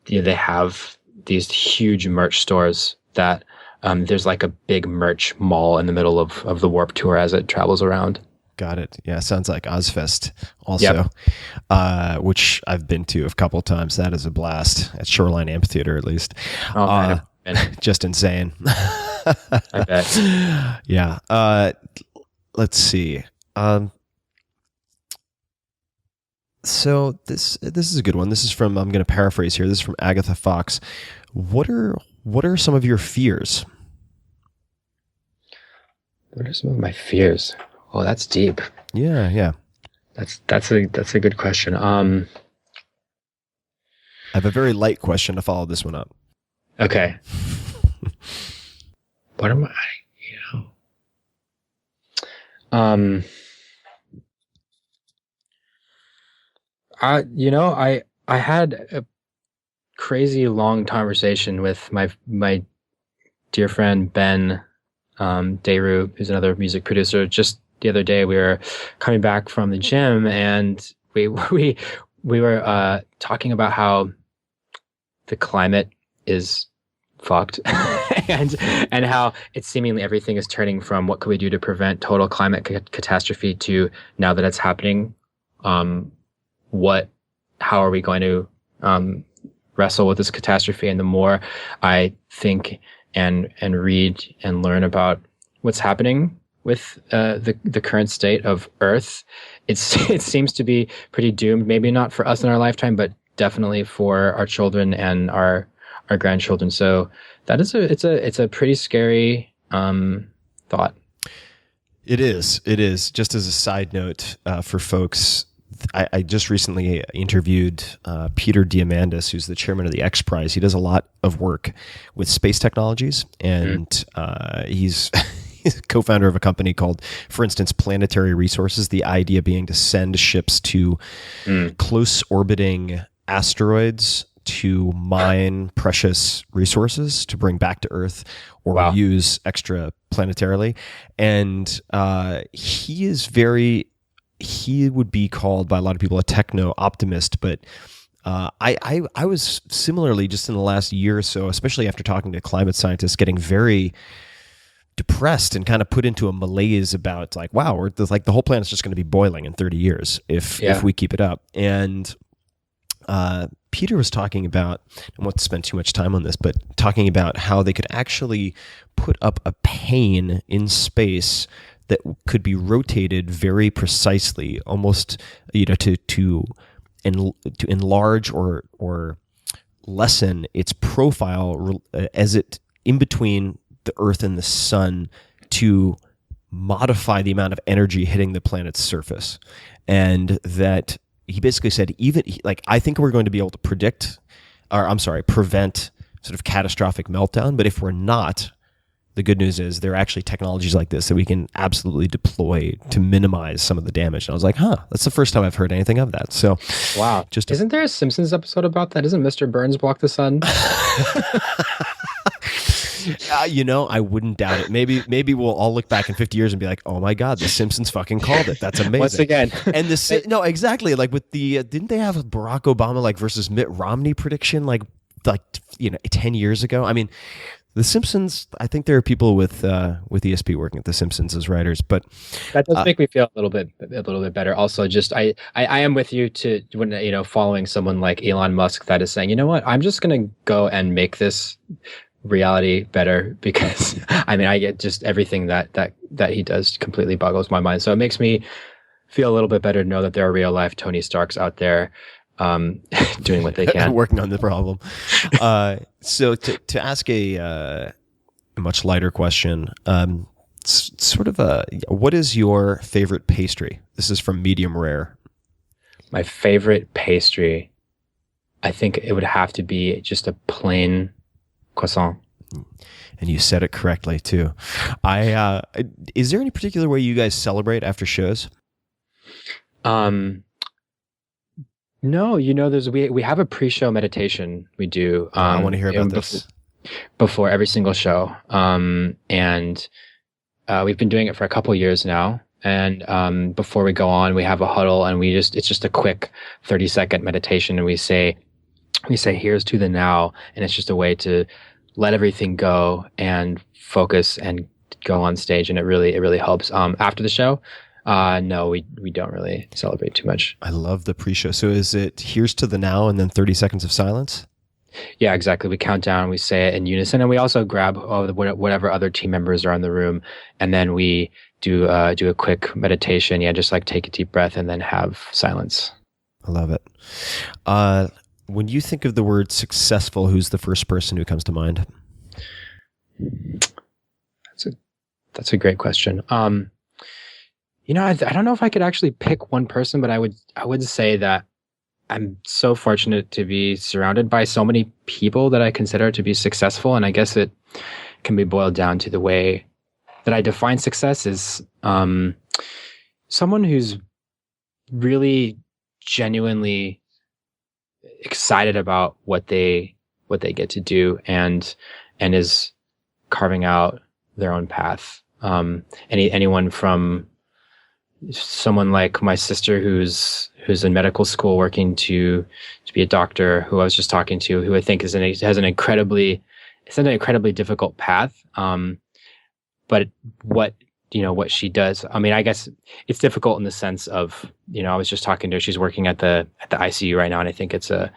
they have these huge merch stores that. There's like a big merch mall in the middle of the Warped Tour as it travels around. Got it. Yeah, sounds like Ozfest also, which I've been to a couple of times. That is a blast at Shoreline Amphitheater, at least. Oh, just insane. I bet. Yeah. Let's see. So this is a good one. This is from, I'm going to paraphrase here. This is from Agatha Fox. What are some of your fears? What are some of my fears? Oh, that's deep. Yeah. That's a good question. I have a very light question to follow this one up. Okay. What am I? I had a crazy long conversation with my dear friend Ben Dayru, who's another music producer. Just the other day, we were coming back from the gym, and we were talking about how the climate is fucked, and how it's seemingly everything is turning from what could we do to prevent total climate catastrophe to now that it's happening, how are we going to wrestle with this catastrophe? And the more I think and read and learn about what's happening, with the current state of Earth. It seems to be pretty doomed. Maybe not for us in our lifetime, but definitely for our children and our grandchildren. So that is it's a pretty scary thought. It is. It is. Just as a side note for folks, I just recently interviewed Peter Diamandis, who's the chairman of the X Prize. He does a lot of work with space technologies, and he's a co-founder of a company called, for instance, Planetary Resources, the idea being to send ships to close orbiting asteroids to mine precious resources to bring back to Earth or use extra planetarily. And he would be called by a lot of people a techno optimist, but I was similarly, just in the last year or so, especially after talking to climate scientists, getting very depressed and kind of put into a malaise about like, wow, the whole planet's just going to be boiling in 30 years if we keep it up. And Peter was talking about, I won't spend too much time on this, but talking about how they could actually put up a pane in space that could be rotated very precisely, almost, to enlarge or lessen its profile as it in between the Earth and the sun, to modify the amount of energy hitting the planet's surface. And that he basically said, I think we're going to be able to prevent sort of catastrophic meltdown. But if we're not, the good news is there are actually technologies like this that we can absolutely deploy to minimize some of the damage. And I was like, that's the first time I've heard anything of that. So, wow. Isn't there a Simpsons episode about that? Isn't Mr. Burns block the sun? I wouldn't doubt it. Maybe we'll all look back in 50 years and be like, oh my God, the Simpsons fucking called it. That's amazing. Once again. And no, exactly. Like with didn't they have a Barack Obama versus Mitt Romney prediction 10 years ago? I mean, the Simpsons, I think there are people with ESP working at the Simpsons as writers, but that does make me feel a little bit better. Also, just I am with you when following someone like Elon Musk that is saying, you know what, I'm just gonna go and make this reality better, because I get just everything that he does completely boggles my mind. So it makes me feel a little bit better to know that there are real life Tony Starks out there doing what they can, working on the problem. So to ask a much lighter question, what is your favorite pastry? This is from Medium Rare. My favorite pastry, I think it would have to be just a plain croissant. And you said it correctly too. Is there any particular way you guys celebrate after shows? No, we have a pre-show meditation we do. I want to hear about this. Before every single show. And we've been doing it for a couple years now. And before we go on, we have a huddle, and it's just a quick 30-second meditation, and we say here's to the now, and it's just a way to let everything go and focus and go on stage, and it really helps. After the show, no, we don't really celebrate too much. I love the pre-show. So is it here's to the now and then 30 seconds of silence? Yeah, exactly. We count down, we say it in unison, and we also grab whatever other team members are in the room, and then we do a quick meditation. Yeah, just take a deep breath and then have silence. I love it. When you think of the word successful, who's the first person who comes to mind? That's a great question. I don't know if I could actually pick one person, but I would say that I'm so fortunate to be surrounded by so many people that I consider to be successful. And I guess it can be boiled down to the way that I define success is someone who's really genuinely excited about what they get to do and is carving out their own path. Anyone from someone like my sister who's in medical school working to be a doctor, who I was just talking to, who I think has an incredibly difficult path. But what she does, I guess it's difficult in the sense of, I was just talking to her, she's working at the ICU right now, and I think it can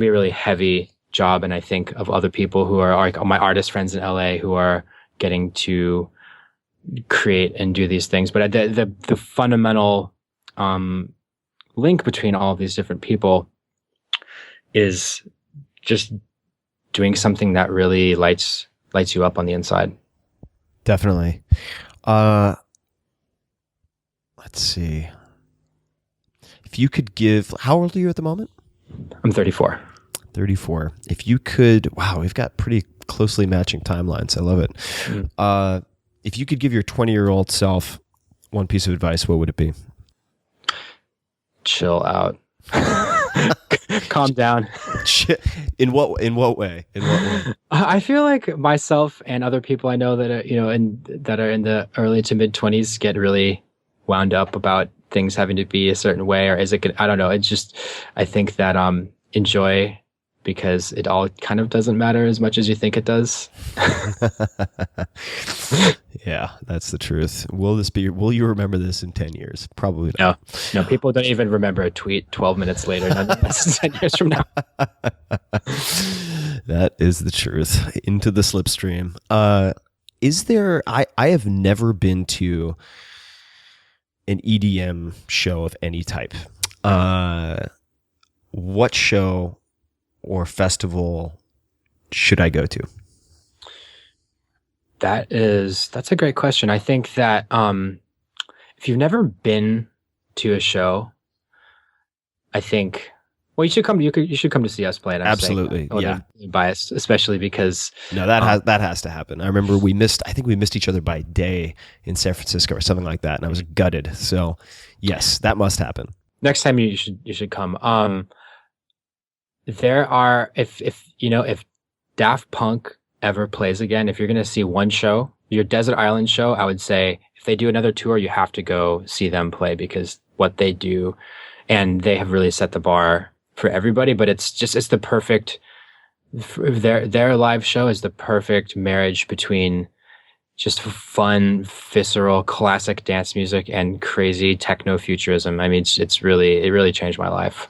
be a really heavy job. And I think of other people who are like my artist friends in LA who are getting to create and do these things. But the fundamental link between all of these different people is just doing something that really lights you up on the inside. Definitely. Let's see. If you could give, how old are you at the moment? I'm 34. 34. If you could, wow, we've got pretty closely matching timelines. I love it. If you could give your 20-year-old self one piece of advice, what would it be? Chill out. Calm down. In what way? I feel like myself and other people I know that are, that are in the early to mid 20s get really wound up about things having to be a certain way, or I don't know. It's just, I think that enjoy, because it all kind of doesn't matter as much as you think it does. Yeah, that's the truth. Will you remember this in 10 years? Probably not. No, people don't even remember a tweet 12 minutes later. That's 10 years from now. That is the truth. Into the slipstream. I have never been to an EDM show of any type. What show or festival should I go to? That's a great question. I think that if you've never been to a show, I think, well, you should come to see us play it. Absolutely, yeah. Biased, especially because that has to happen. I remember I think we missed each other by a day in San Francisco or something like that, and I was gutted. So yes, that must happen. Next time you should come. There are, if Daft Punk ever plays again, if you're going to see one show, your Desert Island show, I would say if they do another tour, you have to go see them play, because what they do, and they have really set the bar for everybody. But it's the perfect, their live show is the perfect marriage between just fun, visceral, classic dance music and crazy techno futurism. I mean, it really changed my life.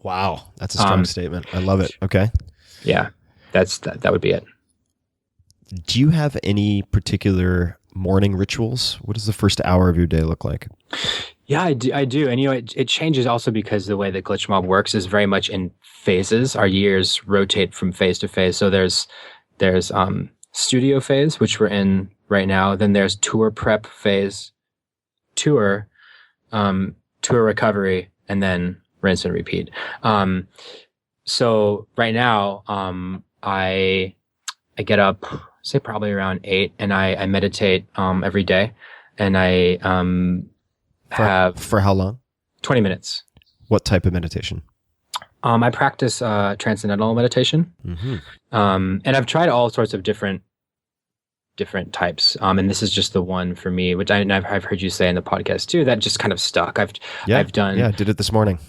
Wow, that's a strong statement. I love it. Okay. Yeah, that would be it. Do you have any particular morning rituals? What does the first hour of your day look like? Yeah, I do. And it changes also because the way that Glitch Mob works is very much in phases. Our years rotate from phase to phase. So there's studio phase, which we're in right now. Then there's tour prep phase, tour recovery, and then rinse and repeat. So right now, I get up, say probably around 8, and I meditate every day, and I have for how long? 20 minutes. What type of meditation? I practice transcendental meditation, and I've tried all sorts of different types, and this is just the one for me, which I've heard you say in the podcast too, that just kind of stuck. I did it this morning.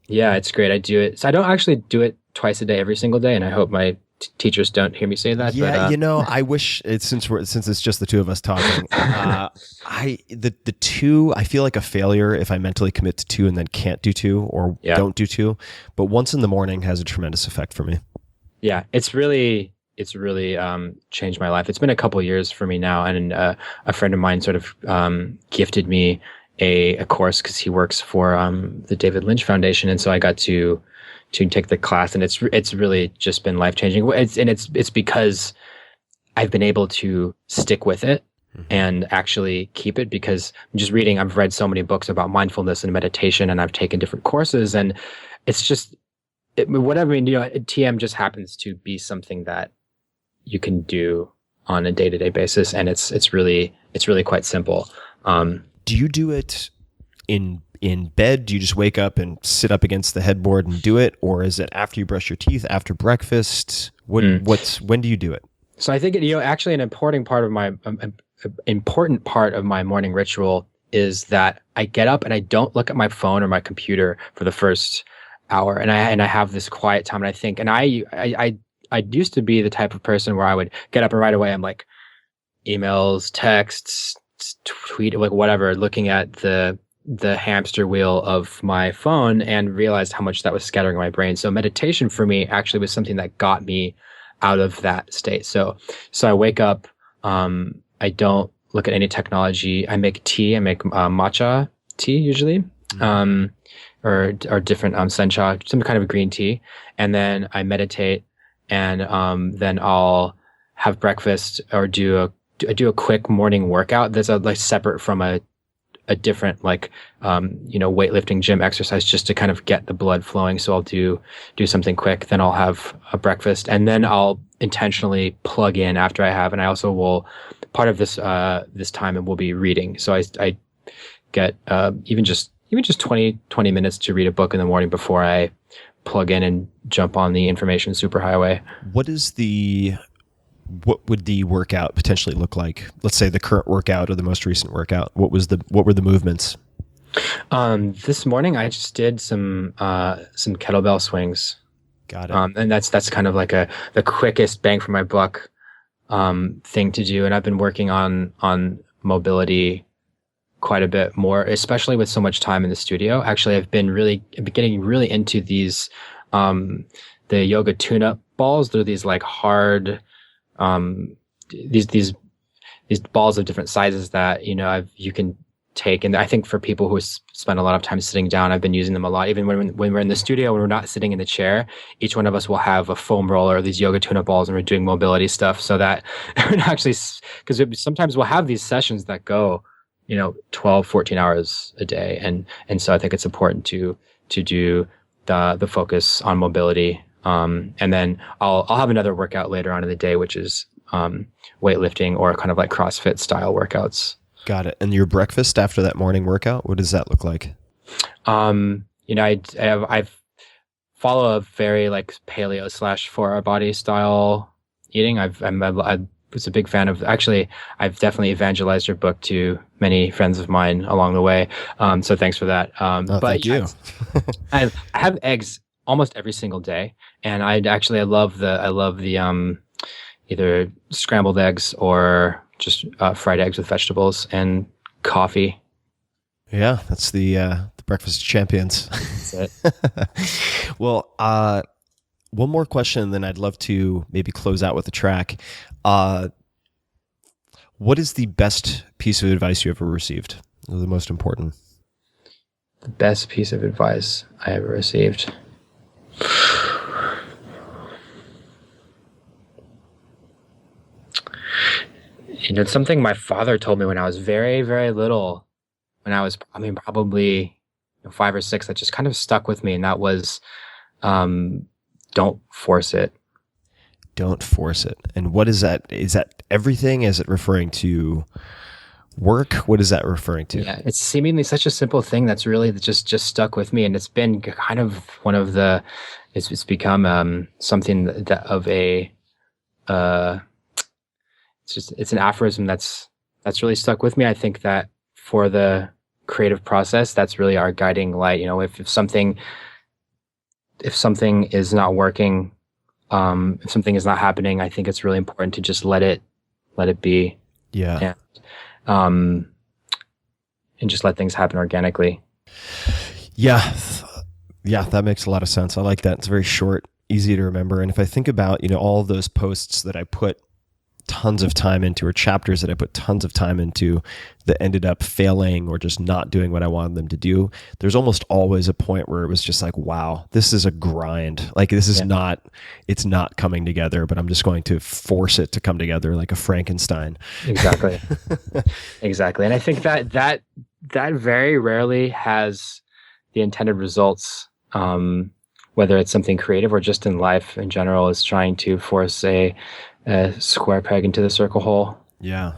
Yeah, it's great. I do it. So I don't actually do it twice a day, every single day, and I hope my teachers don't hear me say that. Yeah, but, I wish since it's just the two of us talking. The two, I feel like a failure if I mentally commit to 2 and then can't do 2 or don't do 2. But once in the morning has a tremendous effect for me. Yeah, it's really changed my life. It's been a couple of years for me now, and a friend of mine sort of gifted me a course because he works for the David Lynch Foundation, and so I got to take the class, and it's really just been life changing. It's because I've been able to stick with it and actually keep it, because I'm just reading. I've read so many books about mindfulness and meditation, and I've taken different courses, and it's just TM just happens to be something that you can do on a day-to-day basis, and it's really quite simple. Do you do it in bed? Do you just wake up and sit up against the headboard and do it, or is it after you brush your teeth, after breakfast? When do you do it? So I think actually an important part of my morning ritual is that I get up and I don't look at my phone or my computer for the first hour, and I have this quiet time, and I think, and I used to be the type of person where I would get up and right away I'm like emails, texts, tweet, like whatever, looking at the hamster wheel of my phone, and realized how much that was scattering my brain. So meditation for me actually was something that got me out of that state. So I wake up, I don't look at any technology. I make tea. I make matcha tea usually, or different sencha, some kind of green tea, and then I meditate, and then I'll have breakfast or do a quick morning workout that's like separate from a different weightlifting gym exercise, just to kind of get the blood flowing. So I'll do something quick, then I'll have a breakfast, and then I'll intentionally plug in after I have. And I also will, part of this time it will be reading. So I get even just 20 minutes to read a book in the morning before I plug in and jump on the information superhighway. What would the workout potentially look like? Let's say the current workout or the most recent workout. What were the movements? This morning I just did some kettlebell swings. Got it. And that's kind of like the quickest bang for my buck thing to do. And I've been working on mobility quite a bit more, especially with so much time in the studio. Actually, I've been getting really into these the yoga tune-up balls. They're these like hard these balls of different sizes that you can take. And I think for people who spend a lot of time sitting down, I've been using them a lot. Even when we're in the studio, when we're not sitting in the chair, each one of us will have a foam roller, these yoga tune-up balls, and we're doing mobility stuff. So that actually, because sometimes we'll have these sessions that go 12, 14 hours a day, and so I think it's important to do the focus on mobility. And then I'll have another workout later on in the day, which is weightlifting or kind of like CrossFit style workouts. Got it. And your breakfast after that morning workout, what does that look like? I follow a very like paleo / 4-hour body style eating. I was a big fan of. Actually, I've definitely evangelized your book to many friends of mine along the way. So thanks for that. Thank you. I have eggs almost every single day, and I love the either scrambled eggs or just fried eggs with vegetables and coffee. Yeah, that's the breakfast champions. That's it. Well, one more question, and then I'd love to maybe close out with a track. What is the best piece of advice you ever received? Or the most important? The best piece of advice I ever received. It's something my father told me when I was very, very little. When I was, probably 5 or 6, that just kind of stuck with me, and that was, don't force it. Don't force it. And what is that? Is that everything? Is it referring to work? What is that referring to? Yeah, it's seemingly such a simple thing that's really just stuck with me, and it's been kind of one of the. It's become something that of a. It's an aphorism that's really stuck with me. I think that for the creative process, that's really our guiding light. If something is not working, if something is not happening, I think it's really important to just let it be. Yeah. And just let things happen organically. Yeah, that makes a lot of sense. I like that. It's very short, easy to remember. And if I think about, all of those posts that I put tons of time into, or chapters that I put tons of time into that ended up failing or just not doing what I wanted them to do, there's almost always a point where it was just like, wow, this is a grind. Like this is it's not coming together, but I'm just going to force it to come together like a Frankenstein. Exactly. Exactly. And I think that very rarely has the intended results, whether it's something creative or just in life in general, is trying to force a square peg into the circle hole. Yeah,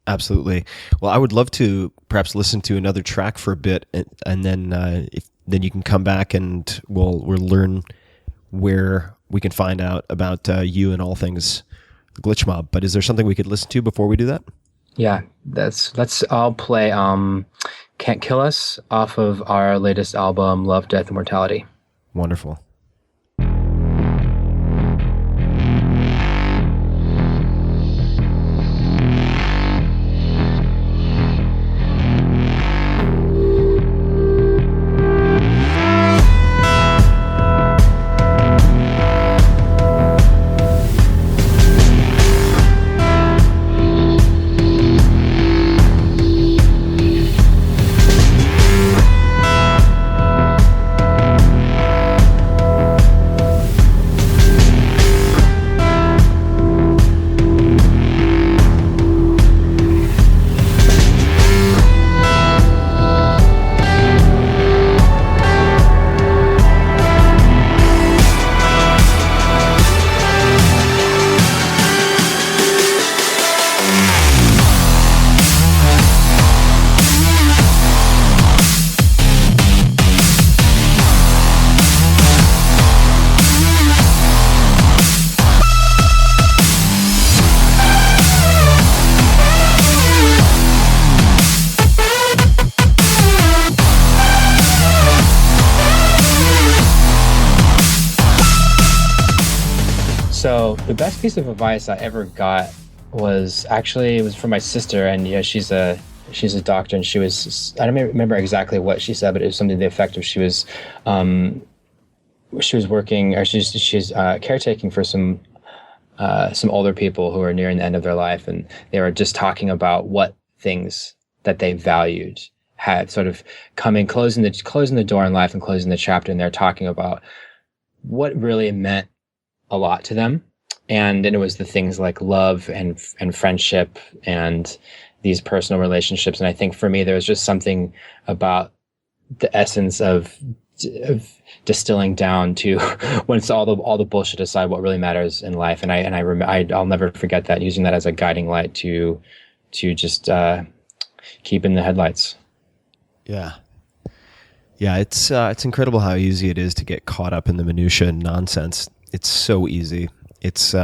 absolutely. Well, I would love to perhaps listen to another track for a bit, and then then you can come back and we'll learn where we can find out about you and all things Glitch Mob. But is there something we could listen to before we do that? Yeah, I'll play Can't Kill Us off of our latest album, Love, Death, Immortality. Wonderful. The best piece of advice I ever got was it was from my sister, and she's a doctor, and I don't remember exactly what she said, but it was something to the effect of she was working, or she's caretaking for some older people who are nearing the end of their life, and they were just talking about what things that they valued had sort of closing the door in life and closing the chapter, and they're talking about what really meant a lot to them. And then it was the things like love and friendship and these personal relationships. And I think for me, there was just something about the essence of distilling down to when it's all the bullshit aside, what really matters in life. And I'll never forget that, using that as a guiding light to just keep in the headlights. Yeah. Yeah, it's incredible how easy it is to get caught up in the minutia and nonsense. It's so easy. It's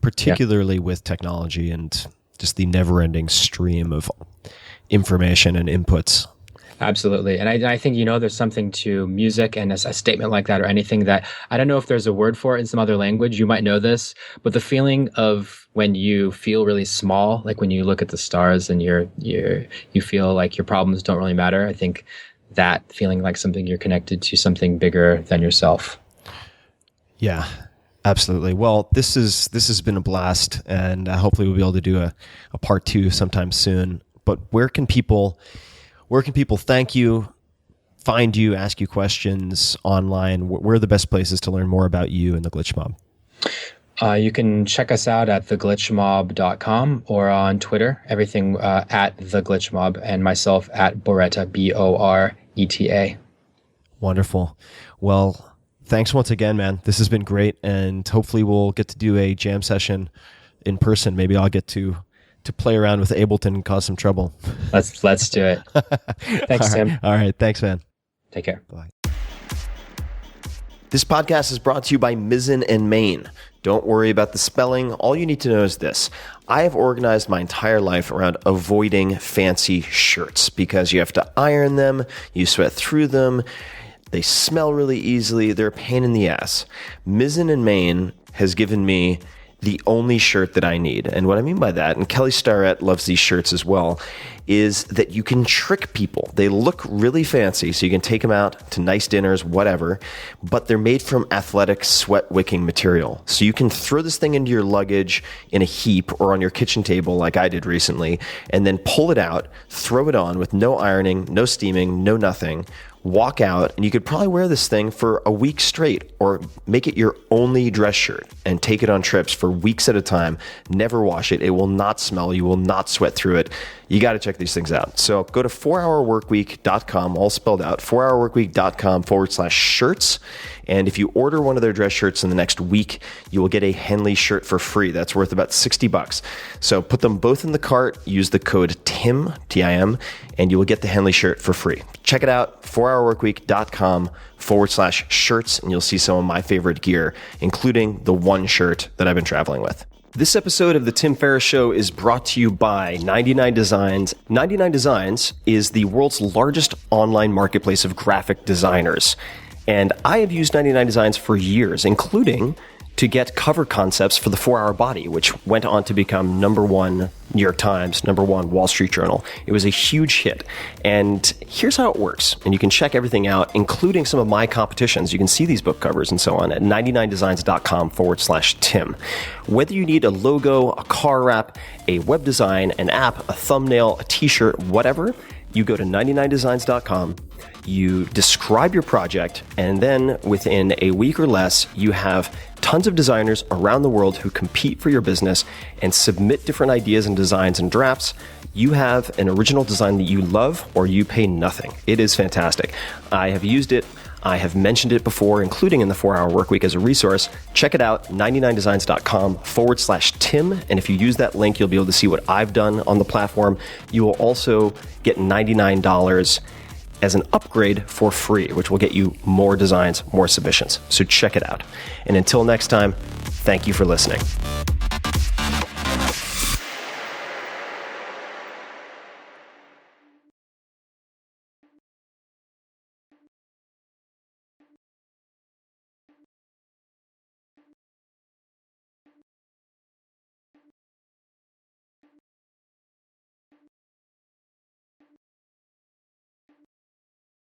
particularly with technology and just the never-ending stream of information and inputs. Absolutely. And I think, there's something to music and a statement like that, or anything that, I don't know if there's a word for it in some other language, you might know this, but the feeling of when you feel really small, like when you look at the stars and you feel like your problems don't really matter. I think that feeling like something you're connected to something bigger than yourself. Yeah, absolutely. Well, this has been a blast, and hopefully we'll be able to do a part 2 sometime soon. But where can people thank you, find you, ask you questions online? Where are the best places to learn more about you and the Glitch Mob? You can check us out at theglitchmob.com or on Twitter, everything at theglitchmob, and myself at Boreta, Boreta. Wonderful. Well, thanks once again, man. This has been great, and hopefully we'll get to do a jam session in person. Maybe I'll get to play around with Ableton and cause some trouble. Let's do it. Thanks, Tim. All right. Thanks, man. Take care. Bye. This podcast is brought to you by Mizzen and Main. Don't worry about the spelling. All you need to know is this. I have organized my entire life around avoiding fancy shirts because you have to iron them, you sweat through them, they smell really easily, they're a pain in the ass. Mizzen and Main has given me the only shirt that I need. And what I mean by that, and Kelly Starrett loves these shirts as well, is that you can trick people. They look really fancy, so you can take them out to nice dinners, whatever, but they're made from athletic, sweat-wicking material. So you can throw this thing into your luggage in a heap or on your kitchen table like I did recently, and then pull it out, throw it on with no ironing, no steaming, no nothing, walk out, and you could probably wear this thing for a week straight, or make it your only dress shirt and take it on trips for weeks at a time. Never wash it. It will not smell. You will not sweat through it. You got to check these things out. So go to 4hourworkweek.com, all spelled out, 4hourworkweek.com/shirts. And if you order one of their dress shirts in the next week, you will get a Henley shirt for free. That's worth about $60. So put them both in the cart, use the code TIM, T-I-M, and you will get the Henley shirt for free. Check it out, 4hourworkweek.com/shirts, and you'll see some of my favorite gear, including the one shirt that I've been traveling with. This episode of The Tim Ferriss Show is brought to you by 99 Designs. 99 Designs is the world's largest online marketplace of graphic designers. And I have used 99 Designs for years, including to get cover concepts for the 4-Hour Body, which went on to become #1 New York Times, #1 Wall Street Journal. It was a huge hit. And here's how it works. And you can check everything out, including some of my competitions. You can see these book covers and so on at 99designs.com/Tim. Whether you need a logo, a car wrap, a web design, an app, a thumbnail, a t-shirt, whatever, you go to 99designs.com, you describe your project, and then within a week or less, you have tons of designers around the world who compete for your business and submit different ideas and designs and drafts. You have an original design that you love, or you pay nothing. It is fantastic. I have used it. I have mentioned it before, including in the 4-Hour Workweek as a resource. Check it out, 99designs.com/Tim. And if you use that link, you'll be able to see what I've done on the platform. You will also get $99 as an upgrade for free, which will get you more designs, more submissions. So check it out. And until next time, thank you for listening.